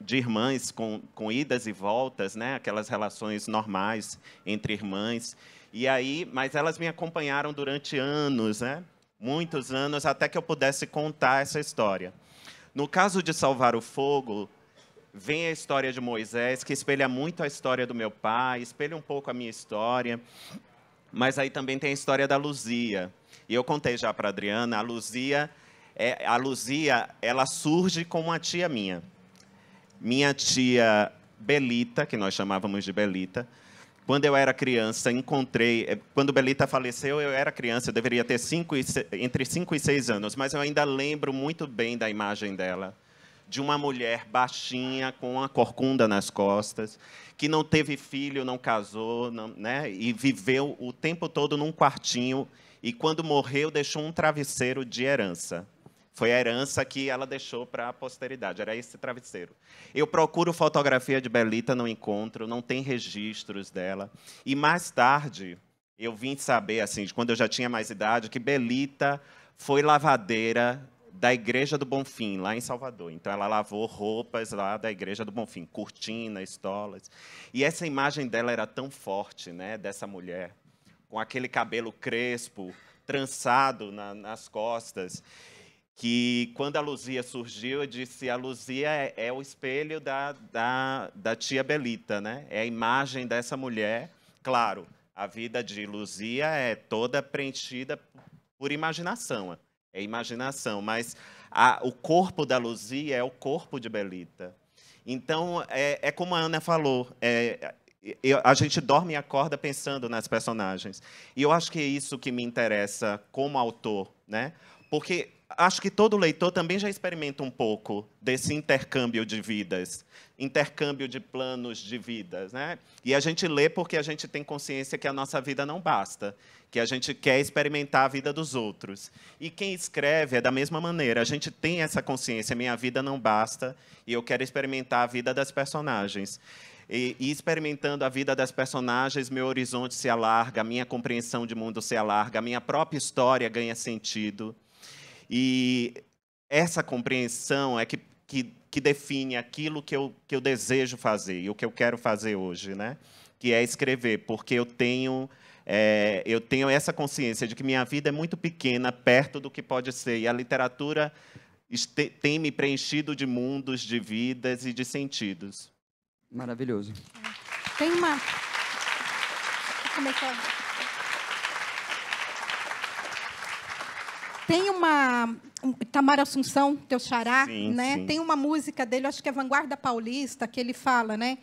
Speaker 4: de irmãs com idas e voltas, né? Aquelas relações normais entre irmãs. E aí, mas elas me acompanharam durante anos, né? Muitos anos, até que eu pudesse contar essa história. No caso de Salvar o Fogo, vem a história de Moisés, que espelha muito a história do meu pai, espelha um pouco a minha história. Mas aí também tem a história da Luzia. E eu contei já para a Adriana, a Luzia, ela surge como uma tia minha. Minha tia Belita, que nós chamávamos de Belita, quando eu era criança, quando Belita faleceu, eu era criança, eu deveria ter entre 5 e 6 anos, mas eu ainda lembro muito bem da imagem dela, de uma mulher baixinha, com uma corcunda nas costas, que não teve filho, não casou, né? E viveu o tempo todo num quartinho, e quando morreu, deixou um travesseiro de herança. Foi a herança que ela deixou para a posteridade, era esse travesseiro. Eu procuro fotografia de Belita, não encontro, não tem registros dela. E mais tarde, eu vim saber, assim, quando eu já tinha mais idade, que Belita foi lavadeira da Igreja do Bonfim, lá em Salvador. Então, ela lavou roupas lá da Igreja do Bonfim, cortina, estolas. E essa imagem dela era tão forte, né, dessa mulher, com aquele cabelo crespo, trançado nas costas, que, quando a Luzia surgiu, eu disse, a Luzia é o espelho da tia Belita, né? É a imagem dessa mulher. Claro, a vida de Luzia é toda preenchida por imaginação. É imaginação, mas o corpo da Luzia é o corpo de Belita. Então, é como a Ana falou, a gente dorme e acorda pensando nas personagens. E eu acho que é isso que me interessa como autor, né? Porque acho que todo leitor também já experimenta um pouco desse intercâmbio de vidas, intercâmbio de planos de vidas, né? E a gente lê porque a gente tem consciência que a nossa vida não basta, que a gente quer experimentar a vida dos outros. E quem escreve é da mesma maneira. A gente tem essa consciência, minha vida não basta, e eu quero experimentar a vida das personagens. E experimentando a vida das personagens, meu horizonte se alarga, a minha compreensão de mundo se alarga, a minha própria história ganha sentido. E essa compreensão é que define aquilo que eu desejo fazer e o que eu quero fazer hoje, né? Que é escrever, porque eu tenho essa consciência de que minha vida é muito pequena perto do que pode ser. E a literatura tem me preenchido de mundos, de vidas e de sentidos.
Speaker 3: Maravilhoso.
Speaker 5: Tem uma... Como é que é? Tem uma... Itamar Assunção, teu xará,
Speaker 4: sim,
Speaker 5: né?
Speaker 4: Sim.
Speaker 5: Tem uma música dele, acho que é Vanguarda Paulista, que ele fala, né?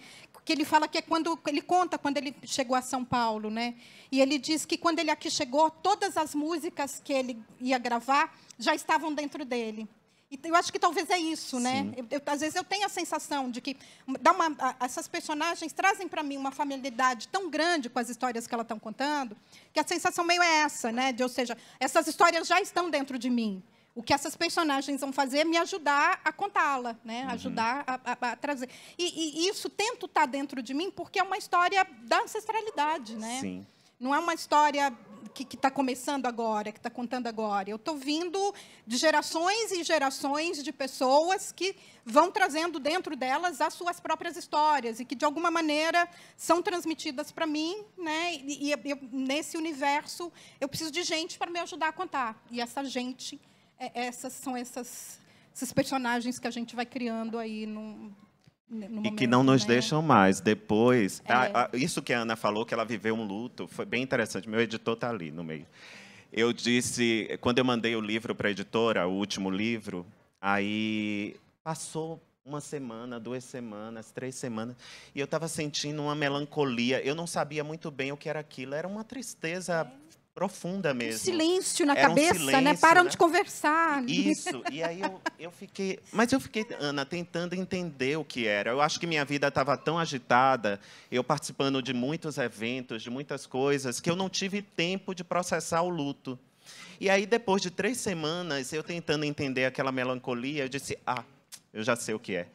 Speaker 5: Que ele fala que é quando ele conta quando ele chegou a São Paulo, né? E ele diz que quando ele aqui chegou, todas as músicas que ele ia gravar já estavam dentro dele. E eu acho que talvez é isso, né? Às vezes eu tenho a sensação de que essas personagens trazem para mim uma familiaridade tão grande com as histórias que elas estão contando, que a sensação meio é essa, né? Ou seja, essas histórias já estão dentro de mim. O que essas personagens vão fazer é me ajudar a contá-la, né? Ajudar a trazer. E isso tento estar dentro de mim porque é uma história da ancestralidade, né?
Speaker 4: Sim.
Speaker 5: Não é uma história que está começando agora, que está contando agora. Eu estou vindo de gerações e gerações de pessoas que vão trazendo dentro delas as suas próprias histórias e que, de alguma maneira, são transmitidas para mim, né? E nesse universo, eu preciso de gente para me ajudar a contar. E essa gente... esses personagens que a gente vai criando aí no momento,
Speaker 4: e que não nos
Speaker 5: né?
Speaker 4: deixam mais. Depois, isso que a Ana falou, que ela viveu um luto, foi bem interessante. Meu editor está ali no meio. Eu disse, quando eu mandei o livro para a editora, o último livro, aí passou uma semana, 2 semanas, 3 semanas, e eu estava sentindo uma melancolia. Eu não sabia muito bem o que era aquilo. Era uma tristeza profunda mesmo.
Speaker 5: Um silêncio na
Speaker 4: Era
Speaker 5: cabeça,
Speaker 4: silêncio,
Speaker 5: né? Param
Speaker 4: né?
Speaker 5: de conversar.
Speaker 4: Isso, e aí eu fiquei... Mas eu fiquei, Ana, tentando entender o que era. Eu acho que minha vida estava tão agitada, eu participando de muitos eventos, de muitas coisas, que eu não tive tempo de processar o luto. E aí, depois de 3 semanas, eu tentando entender aquela melancolia, eu disse, eu já sei o que é.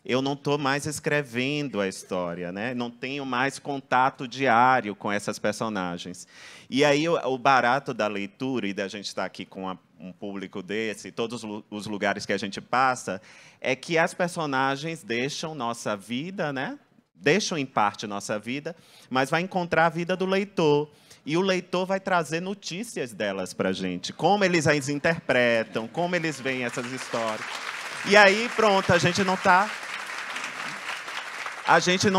Speaker 4: Eu não estou mais escrevendo a história, né? Não tenho mais contato diário com essas personagens. E aí, o barato da leitura e da gente estar aqui com um público desse, todos os lugares que a gente passa, é que as personagens deixam nossa vida, né? Deixam, em parte, nossa vida, mas vai encontrar a vida do leitor. E o leitor vai trazer notícias delas para a gente, como eles as interpretam, como eles veem essas histórias. E aí, pronto, a gente não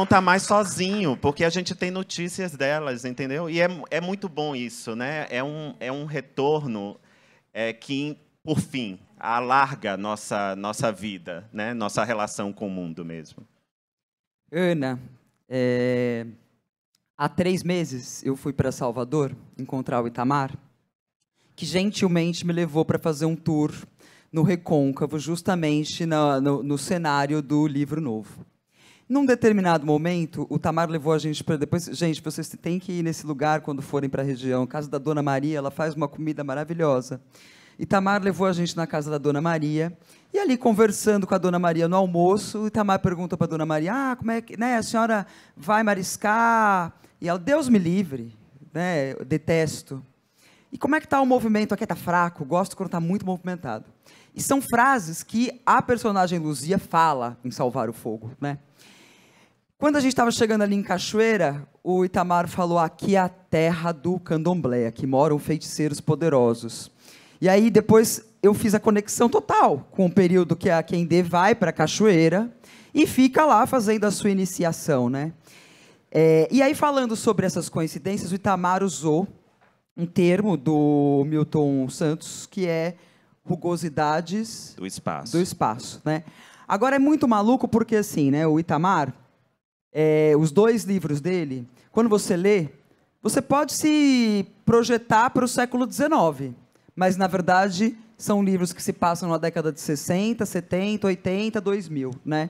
Speaker 4: está mais sozinho, porque a gente tem notícias delas, entendeu? E é muito bom isso, né? É um retorno que, por fim, alarga nossa vida, né? Nossa relação com o mundo mesmo.
Speaker 3: Ana, há 3 meses eu fui para Salvador encontrar o Itamar, que gentilmente me levou para fazer um tour no Recôncavo, justamente no cenário do livro novo. Num determinado momento, o Itamar levou a gente para depois... Gente, vocês têm que ir nesse lugar quando forem para a região. A casa da Dona Maria, ela faz uma comida maravilhosa. Itamar levou a gente na casa da Dona Maria, e ali, conversando com a Dona Maria no almoço, o Itamar pergunta para a Dona Maria, como é que, né, a senhora vai mariscar? E ela, Deus me livre, né, eu detesto. E como é que está o movimento aqui? Está fraco, gosto quando está muito movimentado. E são frases que a personagem Luzia fala em Salvar o Fogo, né? Quando a gente estava chegando ali em Cachoeira, o Itamar falou, aqui é a terra do candomblé, aqui moram feiticeiros poderosos. E aí, depois, eu fiz a conexão total com o período que a Kendê vai para Cachoeira e fica lá fazendo a sua iniciação, né? E aí, falando sobre essas coincidências, o Itamar usou um termo do Milton Santos, que é rugosidades
Speaker 4: Do espaço.
Speaker 3: do espaço, né? Agora, é muito maluco porque, assim, né, o Itamar, os 2 livros dele, quando você lê, você pode se projetar para o século XIX, mas, na verdade, são livros que se passam na década de 60, 70, 80, 2000, né?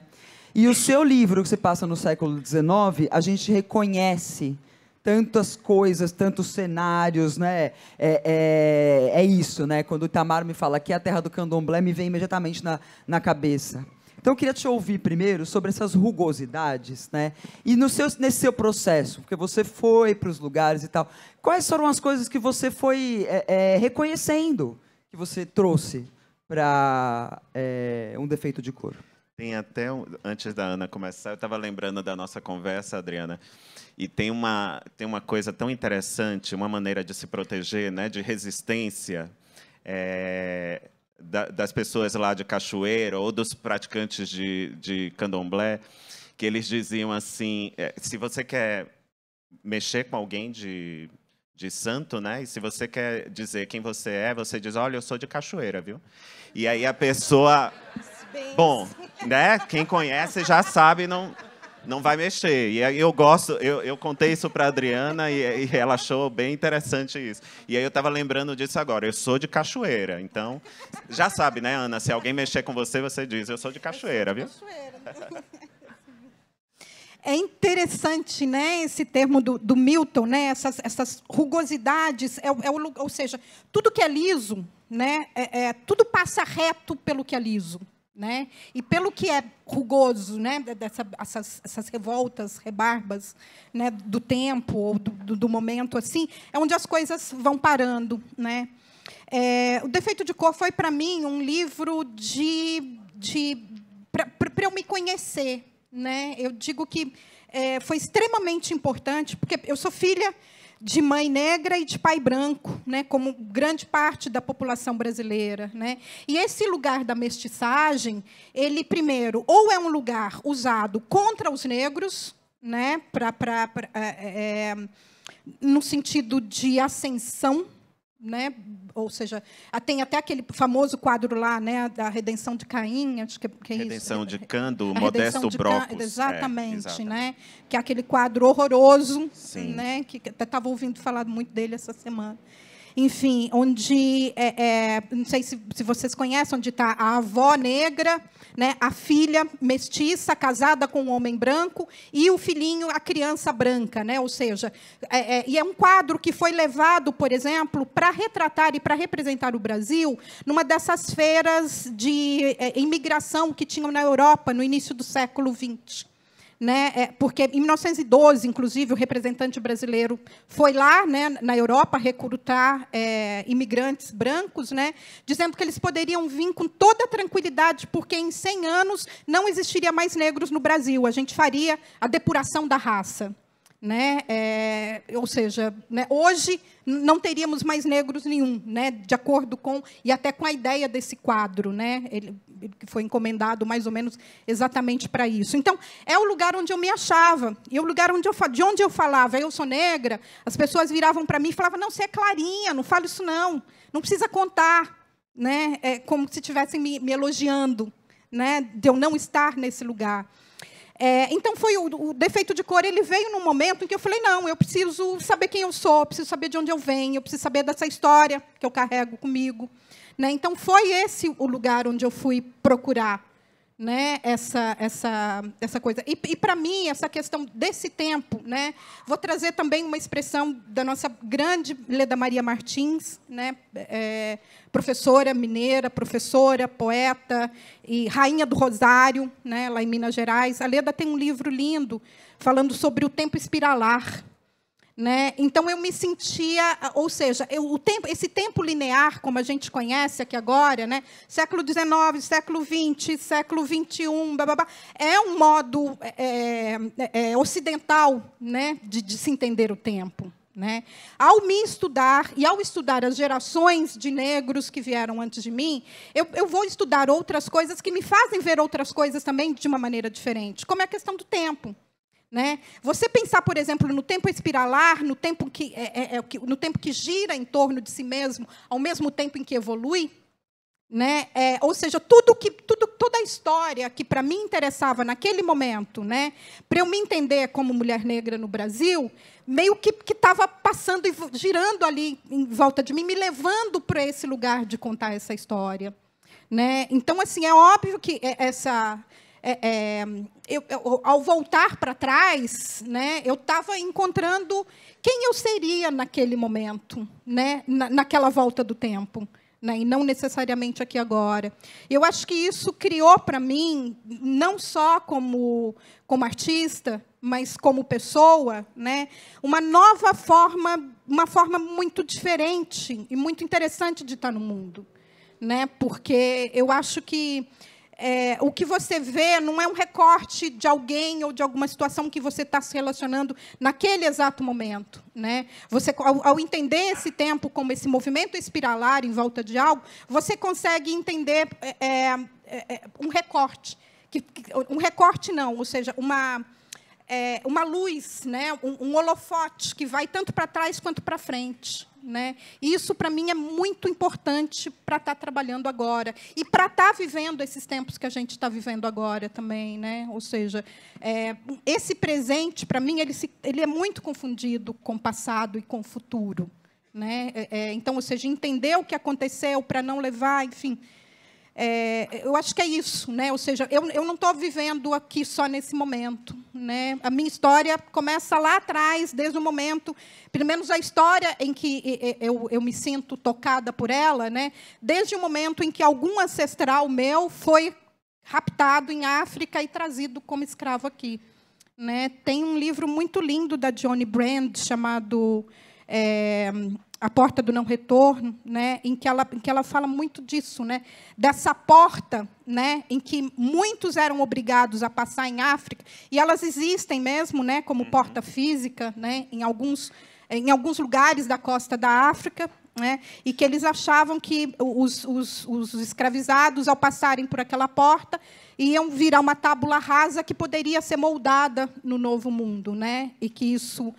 Speaker 3: E o seu livro, que se passa no século XIX, a gente reconhece tantas coisas, tantos cenários, né? É isso, né? Quando o Itamar me fala que é a terra do candomblé, me vem imediatamente na cabeça. Então, eu queria te ouvir primeiro sobre essas rugosidades, né? E nesse seu processo, porque você foi para os lugares e tal, quais foram as coisas que você foi reconhecendo, que você trouxe para um defeito de cor?
Speaker 4: Tem até, antes da Ana começar, eu estava lembrando da nossa conversa, Adriana, e tem uma coisa tão interessante, uma maneira de se proteger, né, de resistência, das pessoas lá de Cachoeira ou dos praticantes de candomblé, que eles diziam assim, se você quer mexer com alguém de santo, né? E se você quer dizer quem você diz, olha, eu sou de Cachoeira, viu? E aí a pessoa... Bom, né? Quem conhece já sabe, não vai mexer. E aí eu contei isso para a Adriana e ela achou bem interessante isso. E aí eu estava lembrando disso agora. Eu sou de Cachoeira, então já sabe, né, Ana? Se alguém mexer com você diz, eu sou de Cachoeira, viu?
Speaker 5: É interessante, né, esse termo do Milton, né, essas rugosidades, ou seja, tudo que é liso, né, tudo passa reto pelo que é liso. Né? E pelo que é rugoso, né? Essas revoltas, rebarbas, né? Do tempo ou do momento, assim, é onde as coisas vão parando, né? O Defeito de Cor foi, para mim, um livro para eu me conhecer, né? Eu digo que foi extremamente importante, porque eu sou filha de mãe negra e de pai branco, né, como grande parte da população brasileira, né? E esse lugar da mestiçagem, ele, primeiro, ou é um lugar usado contra os negros, né, no sentido de ascensão, né? Ou seja, tem até aquele famoso quadro lá, né, da redenção de Caim, acho que é isso.
Speaker 4: Redenção de Cã, do Modesto Brocos.
Speaker 5: Exatamente, né? Que é aquele quadro horroroso, né? Que até estava ouvindo falar muito dele essa semana. Enfim, onde, não sei se vocês conhecem, onde está a avó negra, né, a filha mestiça casada com um homem branco e o filhinho, a criança branca, né? Ou seja, e é um quadro que foi levado, por exemplo, para retratar e para representar o Brasil numa dessas feiras de imigração que tinham na Europa no início do século XX. Né? Porque, em 1912, inclusive, o representante brasileiro foi lá, né, na Europa, recrutar imigrantes brancos, né, dizendo que eles poderiam vir com toda a tranquilidade, porque, em 100 anos, não existiria mais negros no Brasil. A gente faria a depuração da raça. Né? Ou seja, né, hoje não teríamos mais negros nenhum, né, de acordo com, e até com a ideia desse quadro, né, ele foi encomendado mais ou menos exatamente para isso. Então, é o lugar onde eu me achava, e o lugar de onde eu falava, eu sou negra, as pessoas viravam para mim e falavam, não, você é clarinha, não fala isso não precisa contar, né, como se estivessem me elogiando, né, de eu não estar nesse lugar. Então, foi o defeito de cor, ele veio num momento em que eu falei, não, eu preciso saber quem eu sou, eu preciso saber de onde eu venho, eu preciso saber dessa história que eu carrego comigo. Né? Então, foi esse o lugar onde eu fui procurar, né, essa coisa. E para mim, essa questão desse tempo, né, vou trazer também uma expressão da nossa grande Leda Maria Martins, né, professora mineira, professora, poeta e rainha do Rosário, né, lá em Minas Gerais. A Leda tem um livro lindo falando sobre o tempo espiralar. Né? Então, eu me sentia, ou seja, esse tempo linear, como a gente conhece aqui agora, né? Século XIX, século XX, século XXI, é um modo ocidental, né, de se entender o tempo. Né? Ao me estudar, e ao estudar as gerações de negros que vieram antes de mim, eu vou estudar outras coisas que me fazem ver outras coisas também de uma maneira diferente, como é a questão do tempo. Né? Você pensar, por exemplo, no tempo espiralar, no tempo que gira em torno de si mesmo, ao mesmo tempo em que evolui, né? Ou seja, toda a história que para mim interessava naquele momento, né, para eu me entender como mulher negra no Brasil, meio que estava passando e girando ali em volta de mim, me levando para esse lugar de contar essa história. Né? Então, assim, é óbvio que ao voltar para trás, né, eu estava encontrando quem eu seria naquele momento, né, naquela volta do tempo, né, e não necessariamente aqui agora. Eu acho que isso criou para mim, não só como artista, mas como pessoa, né, uma nova forma, uma forma muito diferente e muito interessante de estar no mundo, né, porque eu acho que o que você vê não é um recorte de alguém ou de alguma situação que você está se relacionando naquele exato momento. Né? Você, ao entender esse tempo como esse movimento espiralar em volta de algo, você consegue entender um recorte. Um recorte não, ou seja, uma luz, né? um holofote que vai tanto para trás quanto para frente. Né? E isso, para mim, é muito importante para estar trabalhando agora. E para estar vivendo esses tempos que a gente está vivendo agora também. Né? Ou seja, esse presente, para mim, ele é muito confundido com o passado e com o futuro. Né? Então, ou seja, entender o que aconteceu para não levar, enfim... eu acho que é isso, né? Ou seja, eu não estou vivendo aqui só nesse momento, né? A minha história começa lá atrás, desde o momento, pelo menos a história em que eu me sinto tocada por ela, né? Desde o momento em que algum ancestral meu foi raptado em África e trazido como escravo aqui, né? Tem um livro muito lindo da Johnny Brand chamado A Porta do Não Retorno, né, em que ela fala muito disso, né, dessa porta, né, em que muitos eram obrigados a passar em África, e elas existem mesmo, né, como porta física, né, em alguns lugares da costa da África, né, e que eles achavam que os escravizados, ao passarem por aquela porta, iam virar uma tábula rasa que poderia ser moldada no novo mundo, né, e que isso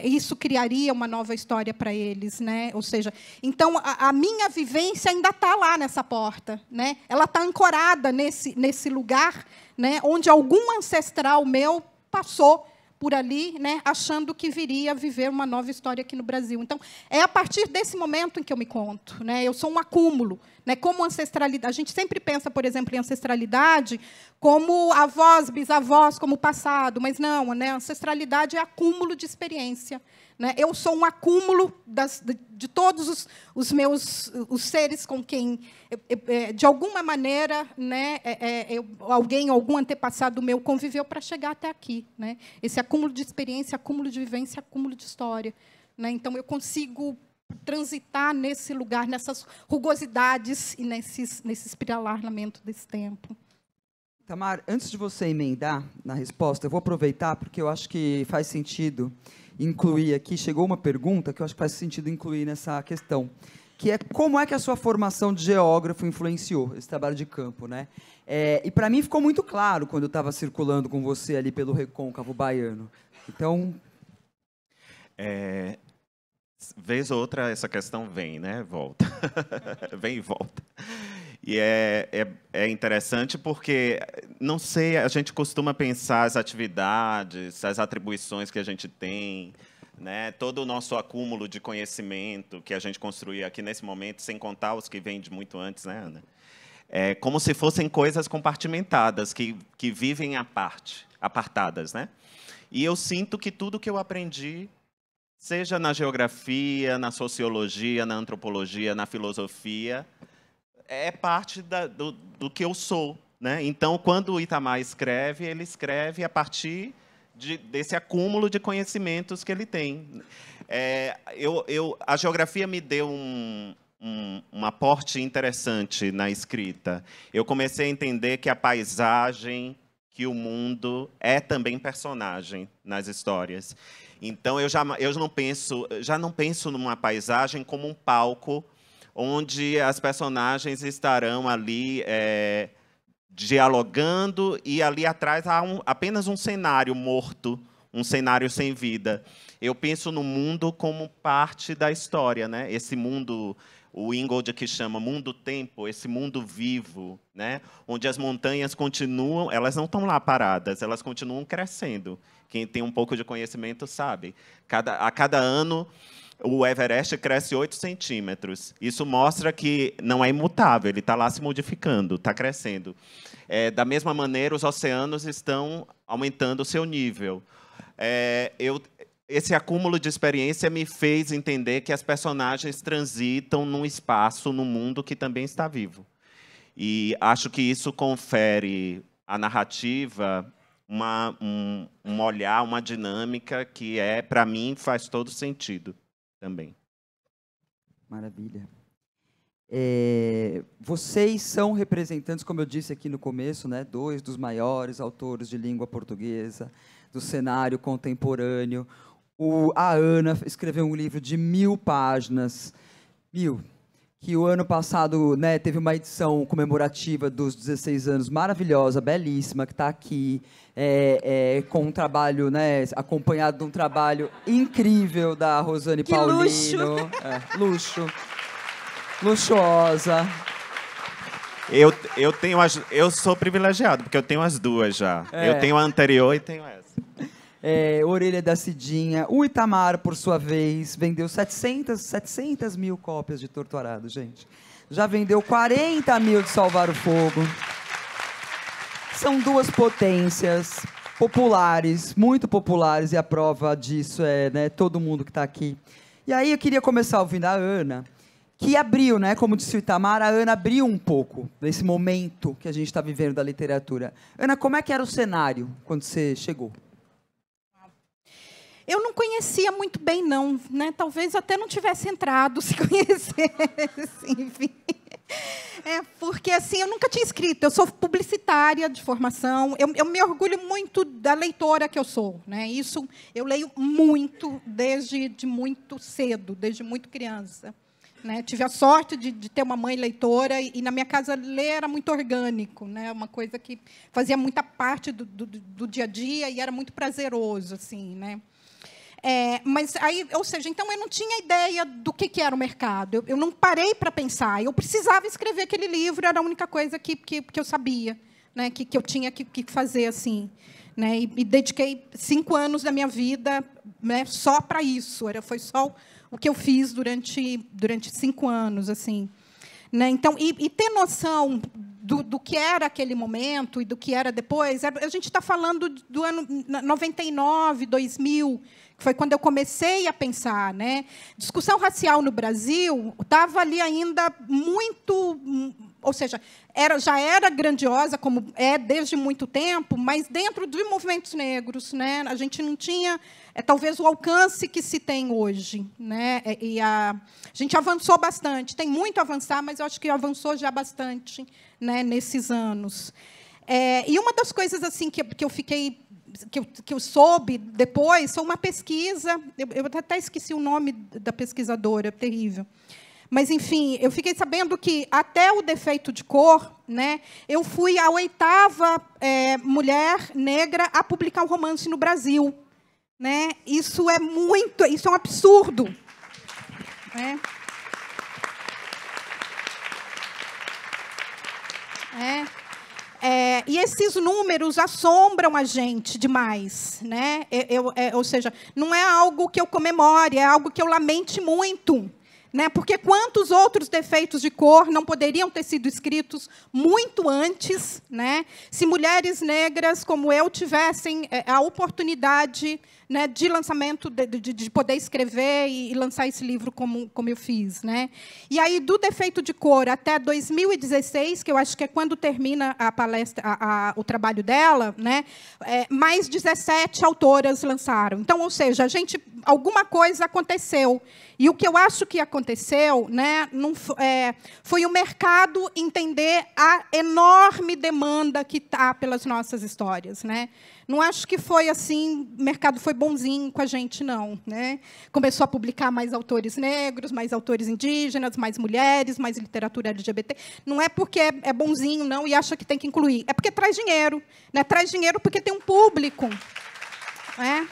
Speaker 5: isso criaria uma nova história para eles, né? Ou seja, então a minha vivência ainda está lá nessa porta, né? Ela está ancorada nesse lugar, né? Onde algum ancestral meu passou por ali, né, achando que viria a viver uma nova história aqui no Brasil. Então, é a partir desse momento em que eu me conto, né? Eu sou um acúmulo, né? Como ancestralidade, a gente sempre pensa, por exemplo, em ancestralidade como avós, bisavós, como passado, mas não, né? Ancestralidade é acúmulo de experiência, né? Eu sou um acúmulo de todos os seres com quem, de alguma maneira, né, algum antepassado meu conviveu para chegar até aqui, né? Esse acúmulo de experiência, acúmulo de vivência, acúmulo de história, né? Então, eu consigo transitar nesse lugar, nessas rugosidades e nesse espiralamento desse tempo.
Speaker 3: Itamar, antes de você emendar na resposta, eu vou aproveitar, porque eu acho que faz sentido incluir aqui, chegou uma pergunta que eu acho que faz sentido incluir nessa questão, que é como é que a sua formação de geógrafo influenciou esse trabalho de campo, né? E para mim ficou muito claro quando eu estava circulando com você ali pelo Recôncavo Baiano. Então...
Speaker 4: Vez ou outra, essa questão vem, né? Volta. Vem e volta. E é interessante porque, não sei, a gente costuma pensar as atividades, as atribuições que a gente tem, né? Todo o nosso acúmulo de conhecimento que a gente construiu aqui nesse momento, sem contar os que vêm de muito antes, né, Ana? Como se fossem coisas compartimentadas, que vivem apartadas, né? E eu sinto que tudo que eu aprendi, seja na geografia, na sociologia, na antropologia, na filosofia, é parte do que eu sou, né? Então, quando o Itamar escreve, ele escreve a partir desse acúmulo de conhecimentos que ele tem. A geografia me deu um aporte interessante na escrita. Eu comecei a entender que a paisagem, que o mundo é também personagem nas histórias. Então, eu já não penso numa paisagem como um palco onde as personagens estarão ali dialogando e ali atrás há apenas um cenário morto, um cenário sem vida. Eu penso no mundo como parte da história, né? Esse mundo, o Ingold aqui chama mundo-tempo, esse mundo vivo, né? Onde as montanhas continuam, elas não estão lá paradas, elas continuam crescendo. Quem tem um pouco de conhecimento sabe. A cada ano, o Everest cresce 8 centímetros. Isso mostra que não é imutável, ele está lá se modificando, está crescendo. Da mesma maneira, os oceanos estão aumentando o seu nível. Esse acúmulo de experiência me fez entender que as personagens transitam num espaço, num mundo que também está vivo. E acho que isso confere à narrativa um olhar, uma dinâmica que, para mim, faz todo sentido também.
Speaker 3: Maravilha. Vocês são representantes, como eu disse aqui no começo, né, 2 dos maiores autores de língua portuguesa, do cenário contemporâneo. A Ana escreveu um livro de 1000 páginas, que o ano passado, né, teve uma edição comemorativa dos 16 anos maravilhosa, belíssima, que está aqui, com um trabalho, né, acompanhado de um trabalho incrível da Rosane Paulino. Luxo. Luxuosa.
Speaker 4: Eu sou privilegiado, porque eu tenho as duas já. Eu tenho a anterior e tenho essa.
Speaker 3: Orelha da Cidinha. O Itamar, por sua vez, vendeu 700 mil cópias de Torturado, gente. Já vendeu 40 mil de Salvar o Fogo. São 2 potências populares, muito populares, e a prova disso né, todo mundo que está aqui. E aí eu queria começar ouvindo a Ana, que abriu, né, como disse o Itamar, a Ana abriu um pouco desse momento que a gente está vivendo da literatura. Ana, como é que era o cenário quando você chegou?
Speaker 5: Eu não conhecia muito bem, não, né? Talvez até não tivesse entrado se conhecesse, enfim. Porque, assim, eu nunca tinha escrito. Eu sou publicitária de formação. Eu me orgulho muito da leitora que eu sou, né? Isso, eu leio muito desde muito cedo, desde muito criança. Né? Tive a sorte de ter uma mãe leitora e na minha casa ler era muito orgânico, né? Uma coisa que fazia muita parte do dia a dia e era muito prazeroso, assim, né? Mas aí, ou seja, então eu não tinha ideia do que era o mercado. Eu não parei para pensar. Eu precisava escrever aquele livro, era a única coisa que eu sabia, né, que eu tinha que fazer assim, né, e dediquei 5 anos da minha vida, né, só para isso. Foi só o que eu fiz durante 5 anos, assim, né? Então, e ter noção do que era aquele momento e do que era depois. A gente está falando do ano 99, 2000, que foi quando eu comecei a pensar, né? Discussão racial no Brasil estava ali ainda muito, ou seja, já era grandiosa, como é desde muito tempo, mas dentro dos movimentos negros, né? A gente não tinha, talvez, o alcance que se tem hoje, né? E a gente avançou bastante, tem muito a avançar, mas eu acho que avançou já bastante, né, nesses anos. E uma das coisas assim que eu fiquei, que eu soube depois, foi uma pesquisa, eu até esqueci o nome da pesquisadora, terrível. Mas, enfim, eu fiquei sabendo que, até o Defeito de Cor, né, eu fui a 8ª mulher negra a publicar um romance no Brasil, né? Isso é um absurdo, né? E esses números assombram a gente demais, né? Ou seja, não é algo que eu comemore, é algo que eu lamente muito, né? Porque quantos outros defeitos de cor não poderiam ter sido escritos muito antes, né? Se mulheres negras como eu tivessem a oportunidade, né, de lançamento, de poder escrever e lançar esse livro como eu fiz, né? E aí, do Defeito de Cor até 2016, que eu acho que é quando termina a palestra, o trabalho dela, né, mais 17 autoras lançaram. Então, ou seja, alguma coisa aconteceu. E o que eu acho que aconteceu, né, foi o mercado entender a enorme demanda que está pelas nossas histórias, né? Não acho que foi assim, o mercado foi bonzinho com a gente, não, né? Começou a publicar mais autores negros, mais autores indígenas, mais mulheres, mais literatura LGBT. Não é porque é bonzinho, não, e acha que tem que incluir. É porque traz dinheiro, né? Traz dinheiro porque tem um público, né?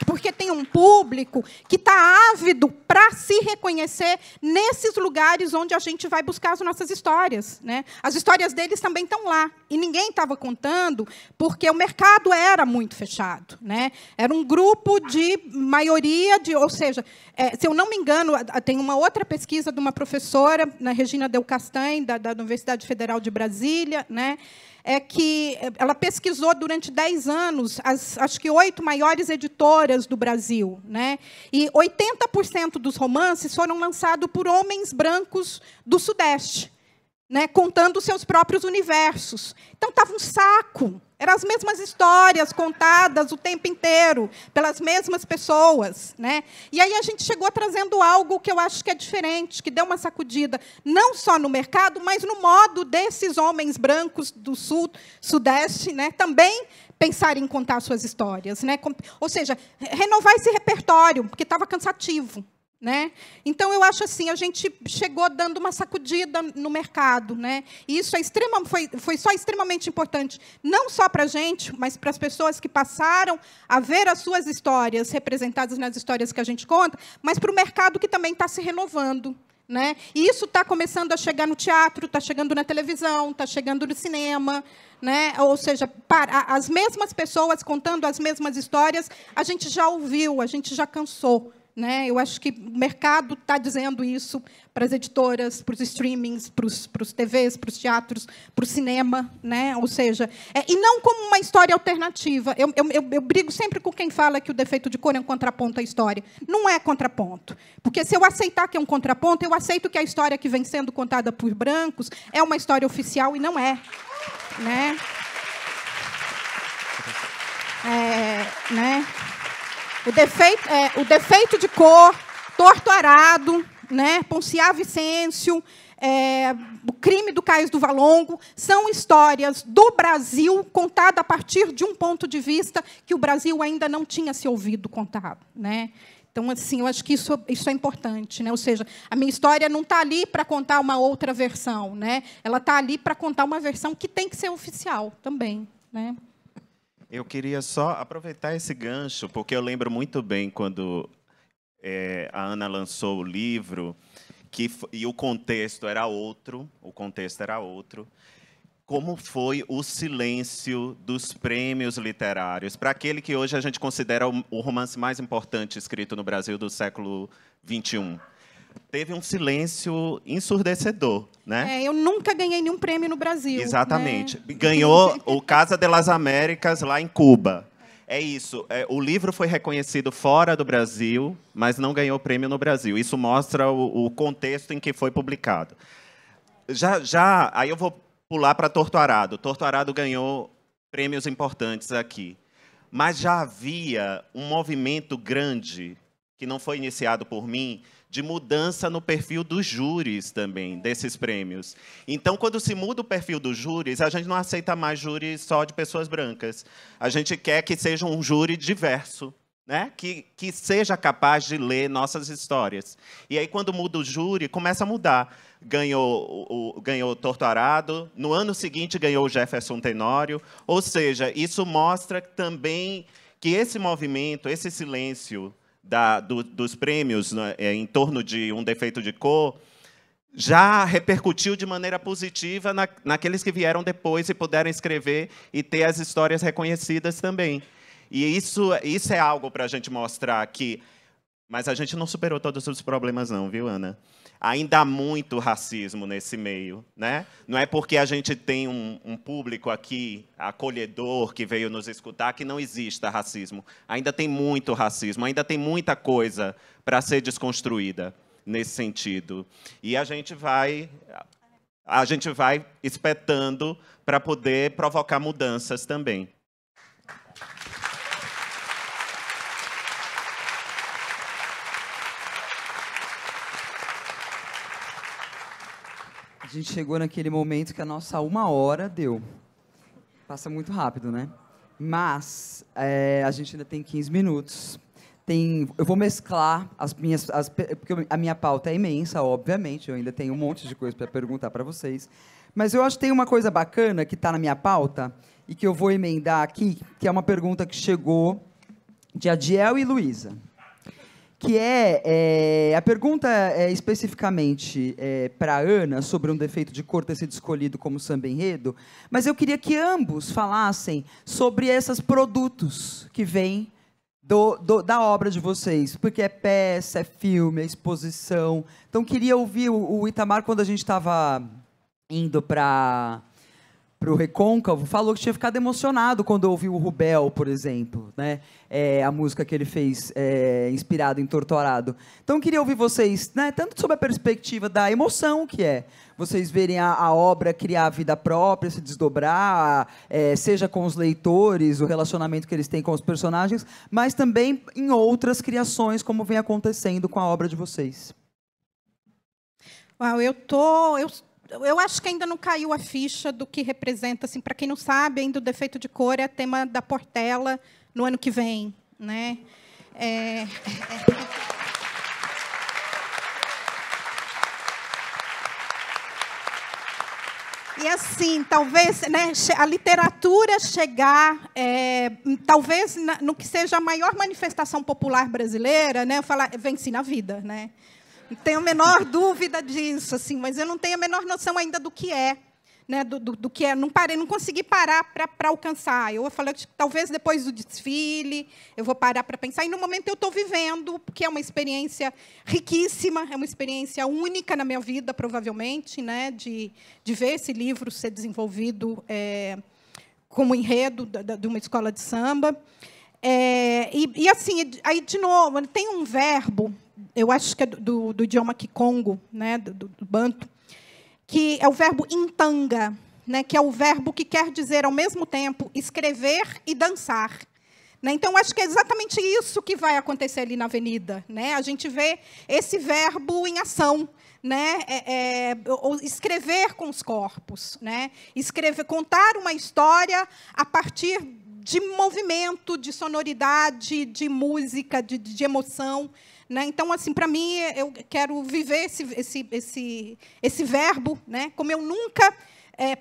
Speaker 5: Porque tem um público que está ávido para se reconhecer nesses lugares onde a gente vai buscar as nossas histórias, né? As histórias deles também estão lá. E ninguém estava contando porque o mercado era muito fechado, né? Era um grupo de maioria, ou seja, se eu não me engano, tem uma outra pesquisa de uma professora, Regina Del Castanho, da Universidade Federal de Brasília, né? Que ela pesquisou durante 10 anos acho que 8 maiores editoras do Brasil, né? E 80% dos romances foram lançados por homens brancos do Sudeste, né, contando seus próprios universos. Então, estava um saco. Eram as mesmas histórias contadas o tempo inteiro, pelas mesmas pessoas, né? E aí a gente chegou trazendo algo que eu acho que é diferente, que deu uma sacudida, não só no mercado, mas no modo desses homens brancos do Sul, Sudeste, né, também pensarem em contar suas histórias, né? Ou seja, renovar esse repertório, porque estava cansativo, né? Então, eu acho assim, a gente chegou dando uma sacudida no mercado, né? E isso foi só extremamente importante, não só para a gente, mas para as pessoas que passaram a ver as suas histórias representadas nas histórias que a gente conta, mas para o mercado que também está se renovando, né? E isso está começando a chegar no teatro, está chegando na televisão, está chegando no cinema, né? Ou seja, as mesmas pessoas contando as mesmas histórias, a gente já ouviu, a gente já cansou, né? Eu acho que o mercado está dizendo isso para as editoras, para os streamings, para os TVs, para os teatros, para o cinema, né? Ou seja, e não como uma história alternativa. Eu brigo sempre com quem fala que o Defeito de Cor é um contraponto à história. Não é contraponto. Porque, se eu aceitar que é um contraponto, eu aceito que a história que vem sendo contada por brancos é uma história oficial e não é, né? Né? O Defeito de Cor, Torto Arado, né? Ponciá Vicêncio, O Crime do Cais do Valongo, são histórias do Brasil contadas a partir de um ponto de vista que o Brasil ainda não tinha se ouvido contar, né? Então, assim, eu acho que isso é importante, né? Ou seja, a minha história não está ali para contar uma outra versão, né? Ela está ali para contar uma versão que tem que ser oficial também, né?
Speaker 4: Eu queria só aproveitar esse gancho, porque eu lembro muito bem quando a Ana lançou o livro, e o contexto era outro, como foi o silêncio dos prêmios literários, para aquele que hoje a gente considera o romance mais importante escrito no Brasil do século XXI. Teve um silêncio ensurdecedor, né?
Speaker 5: Eu nunca ganhei nenhum prêmio no Brasil.
Speaker 4: Exatamente.
Speaker 5: Né?
Speaker 4: Ganhou o Casa de las Américas lá em Cuba. É isso. O livro foi reconhecido fora do Brasil, mas não ganhou prêmio no Brasil. Isso mostra o contexto em que foi publicado. Aí eu vou pular para Torto Arado. Torto Arado ganhou prêmios importantes aqui. Mas já havia um movimento grande, que não foi iniciado por mim, de mudança no perfil dos júris também, desses prêmios. Então, quando se muda o perfil dos júris, a gente não aceita mais júri só de pessoas brancas. A gente quer que seja um júri diverso, né? Que seja capaz de ler nossas histórias. E aí, quando muda o júri, começa a mudar. Ganhou Torto Arado, no ano seguinte ganhou o Jefferson Tenório. Ou seja, isso mostra também que esse movimento, esse silêncio dos prêmios, né, em torno de Um Defeito de Cor, já repercutiu de maneira positiva naqueles que vieram depois e puderam escrever e ter as histórias reconhecidas também. E isso é algo para a gente mostrar aqui. Mas a gente não superou todos os problemas, não, viu, Ana? Ainda há muito racismo nesse meio, né? Não é porque a gente tem um público aqui acolhedor que veio nos escutar que não exista racismo. Ainda tem muito racismo, ainda tem muita coisa para ser desconstruída nesse sentido. E a gente vai espetando para poder provocar mudanças também.
Speaker 3: A gente chegou naquele momento que a nossa 1 hora deu. Passa muito rápido, né? Mas a gente ainda tem 15 minutos. Eu vou mesclar porque a minha pauta é imensa, obviamente. Eu ainda tenho um monte de coisa para perguntar para vocês. Mas eu acho que tem uma coisa bacana que está na minha pauta e que eu vou emendar aqui, que é uma pergunta que chegou de Adiel e Luísa. Que a pergunta é especificamente para a Ana, sobre Um Defeito de Cor ter sido escolhido como samba enredo, mas eu queria que ambos falassem sobre esses produtos que vêm da obra de vocês, porque é peça, é filme, é exposição. Então, queria ouvir o Itamar, quando a gente estava indo para o Recôncavo, falou que tinha ficado emocionado quando ouviu o Rubel, por exemplo, né? A música que ele fez inspirada em Torto Arado. Então, eu queria ouvir vocês, né, tanto sob a perspectiva da emoção que é vocês verem a obra criar vida própria, se desdobrar, seja com os leitores, o relacionamento que eles têm com os personagens, mas também em outras criações, como vem acontecendo com a obra de vocês.
Speaker 5: Uau, eu acho que ainda não caiu a ficha do que representa, assim, para quem não sabe, ainda O Defeito de Cor é tema da Portela no ano que vem, né? E assim, talvez, né, a literatura chegar, talvez no que seja a maior manifestação popular brasileira, né, falar, venci na vida, né? Não tenho a menor dúvida disso, assim, mas eu não tenho a menor noção ainda do que é, né, do que é. Não consegui parar para alcançar. Eu falei que talvez depois do desfile eu vou parar para pensar. E no momento eu estou vivendo, porque é uma experiência riquíssima, é uma experiência única na minha vida, provavelmente, né, de ver esse livro ser desenvolvido como enredo de uma escola de samba. E assim, aí de novo, tem um verbo. Eu acho que é do idioma Kikongo, né, do Banto, que é o verbo intanga, né, que é o verbo que quer dizer, ao mesmo tempo, escrever e dançar. Né? Então, acho que é exatamente isso que vai acontecer ali na Avenida. Né? A gente vê esse verbo em ação. Né? Escrever com os corpos. Né? Contar uma história a partir de movimento, de sonoridade, de música, de emoção. Né? Então, assim, para mim, eu quero viver esse verbo, né? Como eu nunca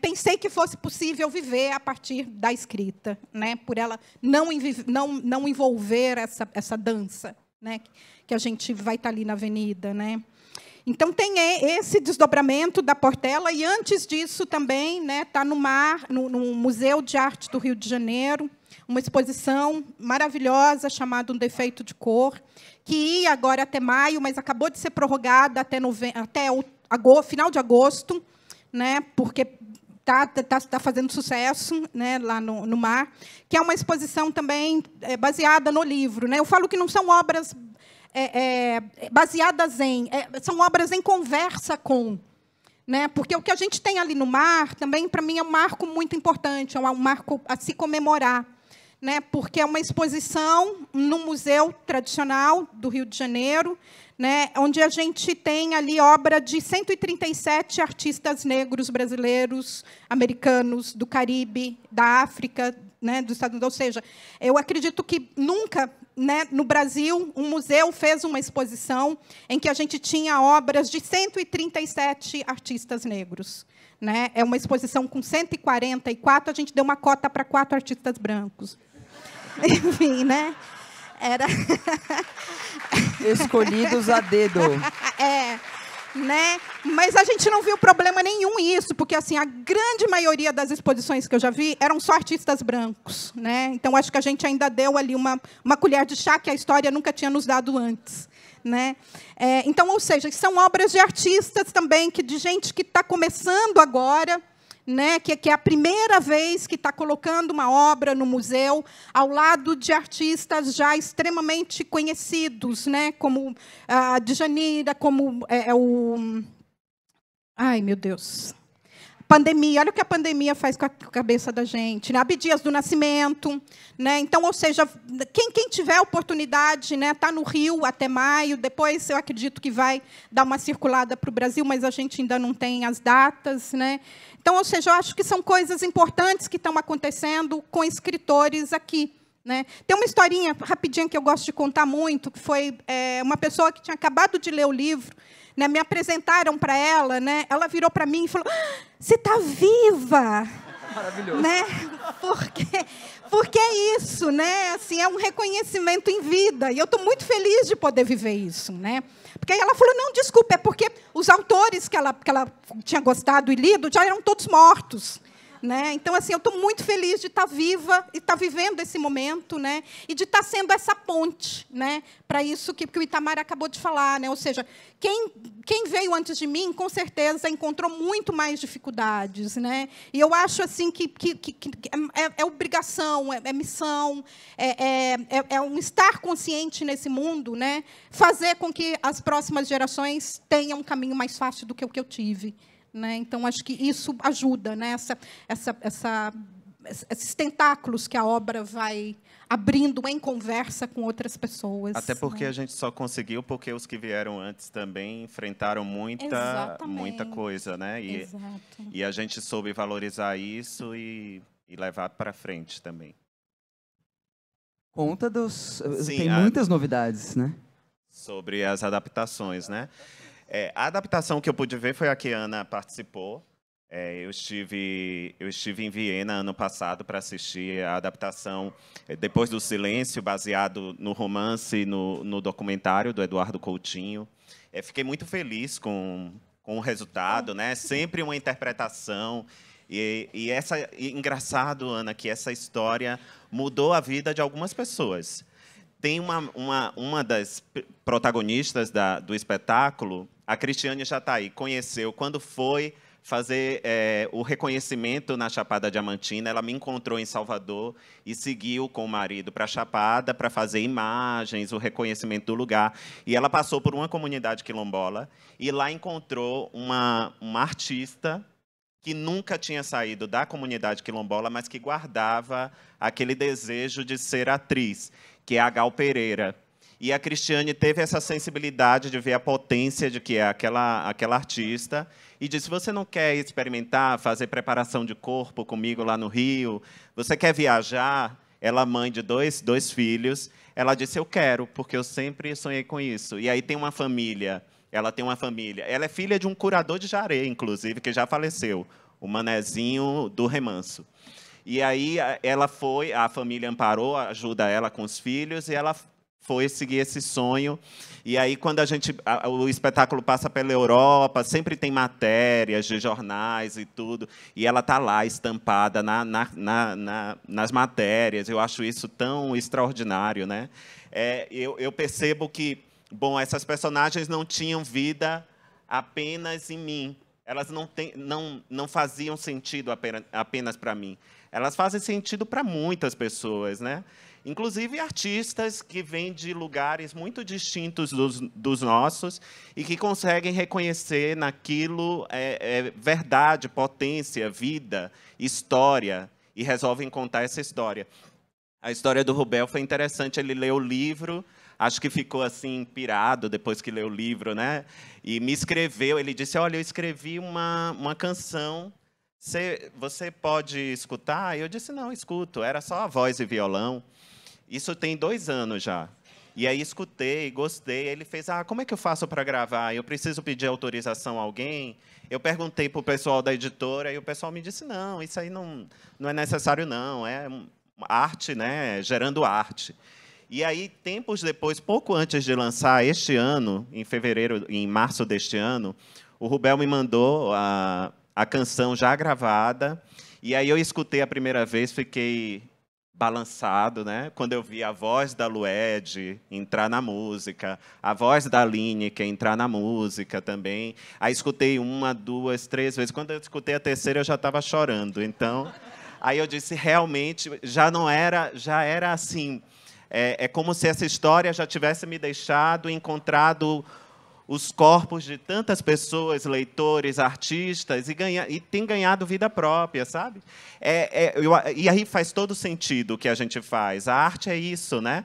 Speaker 5: pensei que fosse possível viver a partir da escrita, né? Por ela não envolver essa dança, né? Que a gente vai estar ali na avenida, né? Então, tem esse desdobramento da Portela, e, antes disso, também, né, está no Museu de Arte do Rio de Janeiro, uma exposição maravilhosa chamada Um Defeito de Cor, que ia agora até maio, mas acabou de ser prorrogada até final de agosto, né, porque está fazendo sucesso, né, lá no Mar, que é uma exposição também baseada no livro, né? Eu falo que não são obras baseadas são obras em conversa com, né? Porque o que a gente tem ali no Mar também, para mim, é um marco muito importante, é um marco a se comemorar, né? Porque é uma exposição no Museu Tradicional do Rio de Janeiro, né? Onde a gente tem ali obra de 137 artistas negros brasileiros, americanos, do Caribe, da África, né? Dos Estados Unidos. Ou seja, eu acredito que nunca, né, no Brasil, um museu fez uma exposição em que a gente tinha obras de 137 artistas negros, né? É uma exposição com 144, a gente deu uma cota para 4 artistas brancos. Enfim, né? Era
Speaker 3: escolhidos a dedo.
Speaker 5: Né? Mas a gente não viu problema nenhum nisso, porque assim, a grande maioria das exposições que eu já vi eram só artistas brancos, né? Então, acho que a gente ainda deu ali uma colher de chá que a história nunca tinha nos dado antes, né? Então, ou seja, são obras de artistas também, de gente que está começando agora, né, que é a primeira vez que está colocando uma obra no museu, ao lado de artistas já extremamente conhecidos, né, como a Djanira, como ai, meu Deus. Pandemia, olha o que a pandemia faz com a cabeça da gente, né? Abdias do Nascimento, né? Então, ou seja, quem tiver oportunidade, né, tá no Rio até maio, depois eu acredito que vai dar uma circulada para o Brasil, mas a gente ainda não tem as datas, né? Então, ou seja, eu acho que são coisas importantes que estão acontecendo com escritores aqui, né? Tem uma historinha rapidinha que eu gosto de contar muito, que foi uma pessoa que tinha acabado de ler o livro, né, me apresentaram para ela, né? Ela virou para mim e falou: "Você está viva!"
Speaker 3: Maravilhoso.
Speaker 5: Né? Porque é isso, né? Assim, é um reconhecimento em vida. E eu estou muito feliz de poder viver isso, né? Porque aí ela falou: "Não, desculpa, é porque os autores que ela tinha gostado e lido já eram todos mortos." Né? Então, assim, eu estou muito feliz de estar viva e estar vivendo esse momento, né? E de estar sendo essa ponte, né, para isso que o Itamar acabou de falar, né? Ou seja, quem veio antes de mim, com certeza, encontrou muito mais dificuldades, né? E eu acho assim que é obrigação, é missão, é um estar consciente nesse mundo, né? Fazer com que as próximas gerações tenham um caminho mais fácil do que o que eu tive. Né? Então, acho que isso ajuda, né? Esses tentáculos que a obra vai abrindo em conversa com outras pessoas.
Speaker 4: Até porque,
Speaker 5: né,
Speaker 4: a gente só conseguiu porque os que vieram antes também enfrentaram muita coisa, né? E a gente soube valorizar isso e levar para frente também.
Speaker 3: Conta
Speaker 4: Sim,
Speaker 3: tem muitas novidades, né?
Speaker 4: Sobre as adaptações, né? A adaptação que eu pude ver foi a que a Ana participou. Eu estive em Viena ano passado para assistir a adaptação Depois do Silêncio, baseado no romance, no documentário do Eduardo Coutinho. Fiquei muito feliz com o resultado, né? Sempre uma interpretação. E engraçado, Ana, que essa história mudou a vida de algumas pessoas. Tem uma das protagonistas do espetáculo, a Cristiane Jataí, conheceu quando foi fazer o reconhecimento na Chapada Diamantina. Ela me encontrou em Salvador e seguiu com o marido para a Chapada para fazer imagens, o reconhecimento do lugar. E ela passou por uma comunidade quilombola e lá encontrou uma artista que nunca tinha saído da comunidade quilombola, mas que guardava aquele desejo de ser atriz, que é a Gal Pereira. E a Cristiane teve essa sensibilidade de ver a potência de que é aquela artista e disse: "Você não quer experimentar, fazer preparação de corpo comigo lá no Rio? Você quer viajar?" Ela, mãe de dois filhos, ela disse: "Eu quero, porque eu sempre sonhei com isso." E aí tem uma família, ela tem uma família. Ela é filha de um curador de Jaré, inclusive, que já faleceu, o manezinho do remanso. E aí a família amparou, ajuda ela com os filhos, e ela foi seguir esse sonho. E aí, quando o espetáculo passa pela Europa, sempre tem matérias de jornais e tudo, e ela está lá estampada nas matérias. Eu acho isso tão extraordinário, né? Eu percebo que, bom, essas personagens não tinham vida apenas em mim. Elas não faziam sentido apenas para mim. Elas fazem sentido para muitas pessoas, né? Inclusive artistas que vêm de lugares muito distintos dos nossos e que conseguem reconhecer naquilo verdade, potência, vida, história, e resolvem contar essa história. A história do Rubel foi interessante, ele leu o livro, acho que ficou assim pirado depois que leu o livro, né? E me escreveu, ele disse, olha, eu escrevi uma canção, você pode escutar? Eu disse, não, escuto, era só a voz e violão. Isso tem 2 anos já. E aí escutei, gostei. Ele fez, como é que eu faço para gravar? Eu preciso pedir autorização a alguém? Eu perguntei para o pessoal da editora e o pessoal me disse, não, isso aí não é necessário, não. É arte, né? Gerando arte. E aí, tempos depois, pouco antes de lançar este ano, em março deste ano, o Rubel me mandou a canção já gravada. E aí eu escutei a primeira vez, fiquei balançado, né? Quando eu vi a voz da Lued entrar na música, a voz da Lineker entrar na música também. Aí escutei 1, 2, 3 vezes. Quando eu escutei a terceira, eu já estava chorando. Então, aí eu disse, realmente, já era assim. É como se essa história já tivesse me deixado, encontrado os corpos de tantas pessoas, leitores, artistas, e tem ganhado vida própria, sabe? E aí faz todo sentido o que a gente faz. A arte é isso, né?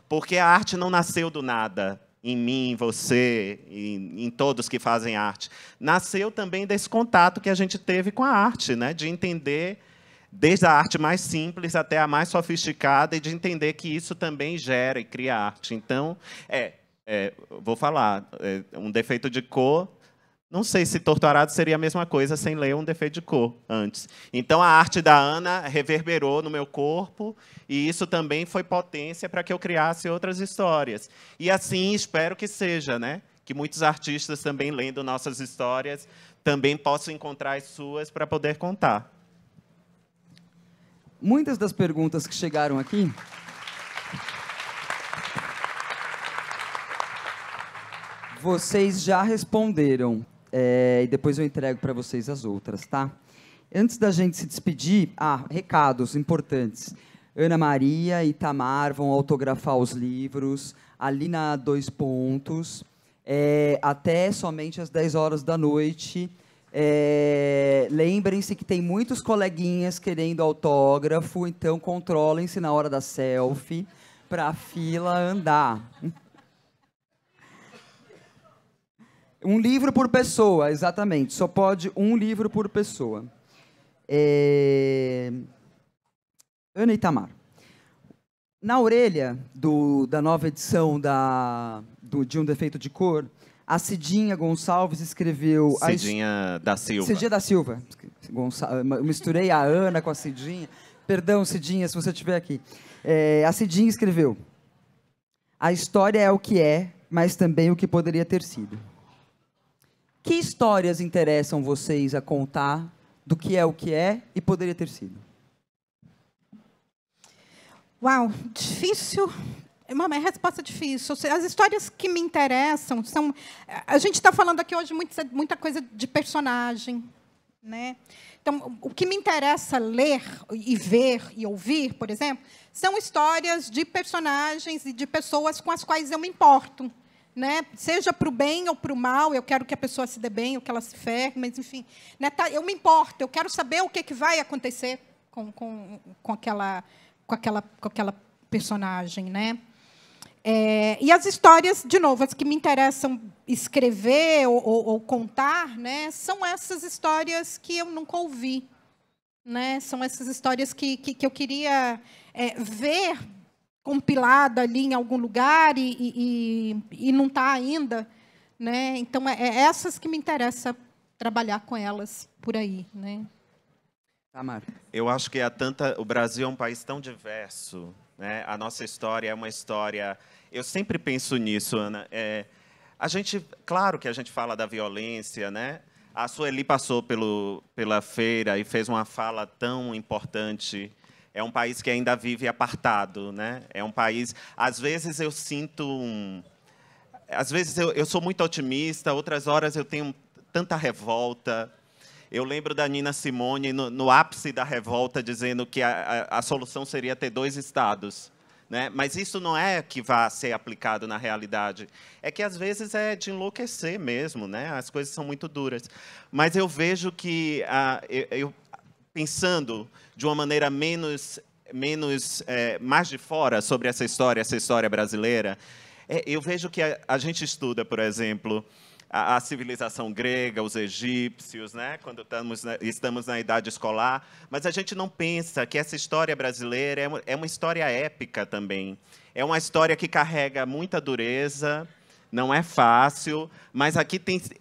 Speaker 4: Porque a arte não nasceu do nada, em mim, em você, em todos que fazem arte. Nasceu também desse contato que a gente teve com a arte, né? De entender, desde a arte mais simples até a mais sofisticada, e de entender que isso também gera e cria arte. Então, vou falar, um defeito de cor, não sei se Torturado seria a mesma coisa sem ler um defeito de cor antes. Então, a arte da Ana reverberou no meu corpo, e isso também foi potência para que eu criasse outras histórias. E assim, espero que seja, né? Que muitos artistas também, lendo nossas histórias, também possam encontrar as suas para poder contar.
Speaker 3: Muitas das perguntas que chegaram aqui... vocês já responderam, e depois eu entrego para vocês as outras, tá? Antes da gente se despedir, recados importantes. Ana Maria e Itamar vão autografar os livros, ali na 2 pontos, até somente às 10 horas da noite. Lembrem-se que tem muitos coleguinhas querendo autógrafo, então controlem-se na hora da selfie, para a fila andar. Um livro por pessoa, exatamente. Só pode 1 livro por pessoa. Ana e Itamar. Na orelha da nova edição de Um Defeito de Cor, a Cidinha Gonçalves escreveu...
Speaker 4: Cidinha da Silva.
Speaker 3: Cidinha da Silva. Misturei a Ana com a Cidinha. Perdão, Cidinha, se você estiver aqui. A Cidinha escreveu: a história é o que é, mas também o que poderia ter sido. Que histórias interessam vocês a contar do que é o que é e poderia ter sido?
Speaker 5: Uau, difícil. É uma resposta difícil. As histórias que me interessam são... A gente está falando aqui hoje muita coisa de personagem, né? Então, o que me interessa ler e ver e ouvir, por exemplo, são histórias de personagens e de pessoas com as quais eu me importo. Né? Seja para o bem ou para o mal, eu quero que a pessoa se dê bem ou que ela se ferre, mas, enfim, né? Eu me importo, eu quero saber o que vai acontecer com aquela personagem. Né? E as histórias, de novo, as que me interessam escrever ou contar, né, são essas histórias que eu nunca ouvi. Né? São essas histórias que eu queria ver compilada ali em algum lugar e não está ainda, né? Então, essas que me interessa trabalhar com elas por aí, né?
Speaker 3: Tamar.
Speaker 4: Eu acho que o Brasil é um país tão diverso, né? A nossa história é uma história... Eu sempre penso nisso, Ana. Claro que a gente fala da violência, né? A Sueli passou pela feira e fez uma fala tão importante. É um país que ainda vive apartado, né? É um país... Às vezes eu sinto Às vezes eu sou muito otimista, outras horas eu tenho tanta revolta. Eu lembro da Nina Simone, no ápice da revolta, dizendo que a solução seria ter 2 estados. Né? Mas isso não é que vai ser aplicado na realidade. É que, às vezes, é de enlouquecer mesmo. Né? As coisas são muito duras. Mas eu vejo que, pensando de uma maneira mais de fora sobre essa história brasileira, eu vejo que a gente estuda, por exemplo, a civilização grega, os egípcios, né? Quando estamos na idade escolar, mas a gente não pensa que essa história brasileira é uma história épica também. É uma história que carrega muita dureza, não é fácil, mas aqui tem se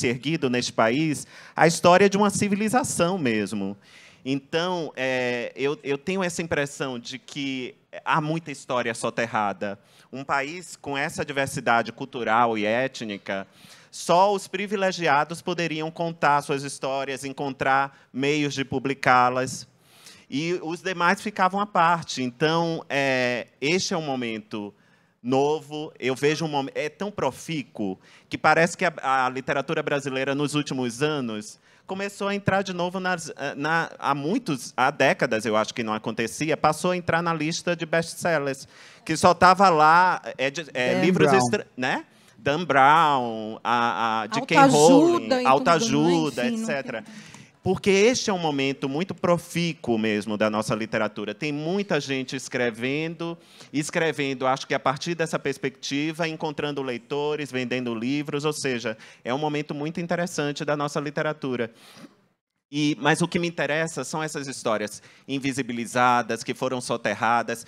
Speaker 4: erguido neste país a história de uma civilização mesmo. Então, eu tenho essa impressão de que há muita história soterrada. Um país com essa diversidade cultural e étnica, só os privilegiados poderiam contar suas histórias, encontrar meios de publicá-las, e os demais ficavam à parte. Então, este é um momento novo. Eu vejo é tão profícuo que parece que a literatura brasileira, nos últimos anos, começou a entrar de novo há décadas, eu acho que não acontecia, passou a entrar na lista de best-sellers, que só estava lá livros, né? Dan Brown, a J.K. Rowling, Autoajuda, etc. Porque este é um momento muito profícuo mesmo da nossa literatura. Tem muita gente escrevendo, acho que a partir dessa perspectiva, encontrando leitores, vendendo livros, ou seja, é um momento muito interessante da nossa literatura. Mas o que me interessa são essas histórias invisibilizadas, que foram soterradas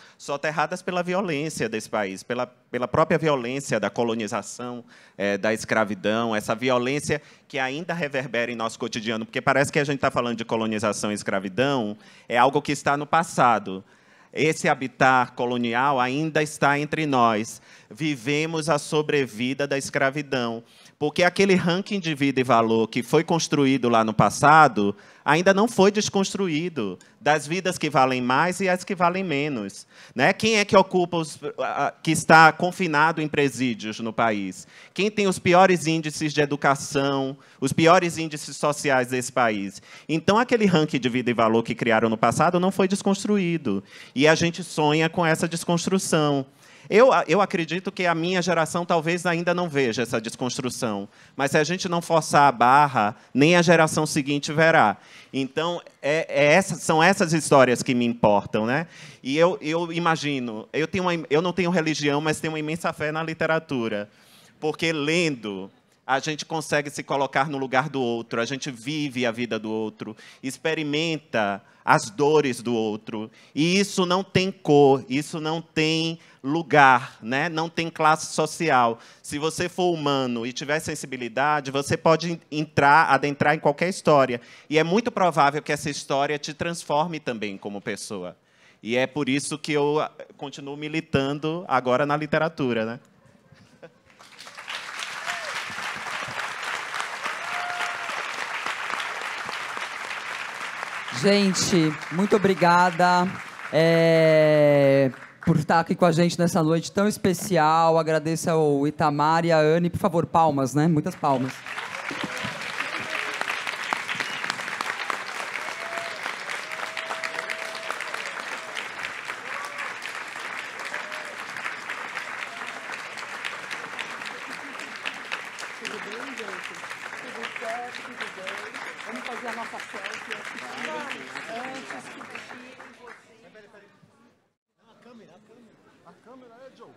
Speaker 4: pela violência desse país, pela própria violência da colonização, da escravidão, essa violência que ainda reverbera em nosso cotidiano, porque parece que a gente está falando de colonização e escravidão, é algo que está no passado. Esse habitat colonial ainda está entre nós. Vivemos a sobrevida da escravidão. Porque aquele ranking de vida e valor que foi construído lá no passado ainda não foi desconstruído, das vidas que valem mais e as que valem menos. Né? Quem é que ocupa que está confinado em presídios no país? Quem tem os piores índices de educação, os piores índices sociais desse país? Então, aquele ranking de vida e valor que criaram no passado não foi desconstruído. E a gente sonha com essa desconstrução. Eu acredito que a minha geração talvez ainda não veja essa desconstrução, mas se a gente não forçar a barra, nem a geração seguinte verá. Então, são essas histórias que me importam, né? E eu imagino, eu não tenho religião, mas tenho uma imensa fé na literatura, porque lendo a gente consegue se colocar no lugar do outro, a gente vive a vida do outro, experimenta as dores do outro. E isso não tem cor, isso não tem lugar, né? Não tem classe social. Se você for humano e tiver sensibilidade, você pode adentrar em qualquer história. E é muito provável que essa história te transforme também como pessoa. E é por isso que eu continuo militando agora na literatura, né?
Speaker 3: Gente, muito obrigada por estar aqui com a gente nessa noite tão especial. Agradeço ao Itamar e à Anne. Por favor, palmas, né? Muitas palmas.
Speaker 6: Tudo bem, gente? Tudo certo, tudo bem? Vamos fazer a nossa selfie antes que você... Peraí. A câmera é, Joe.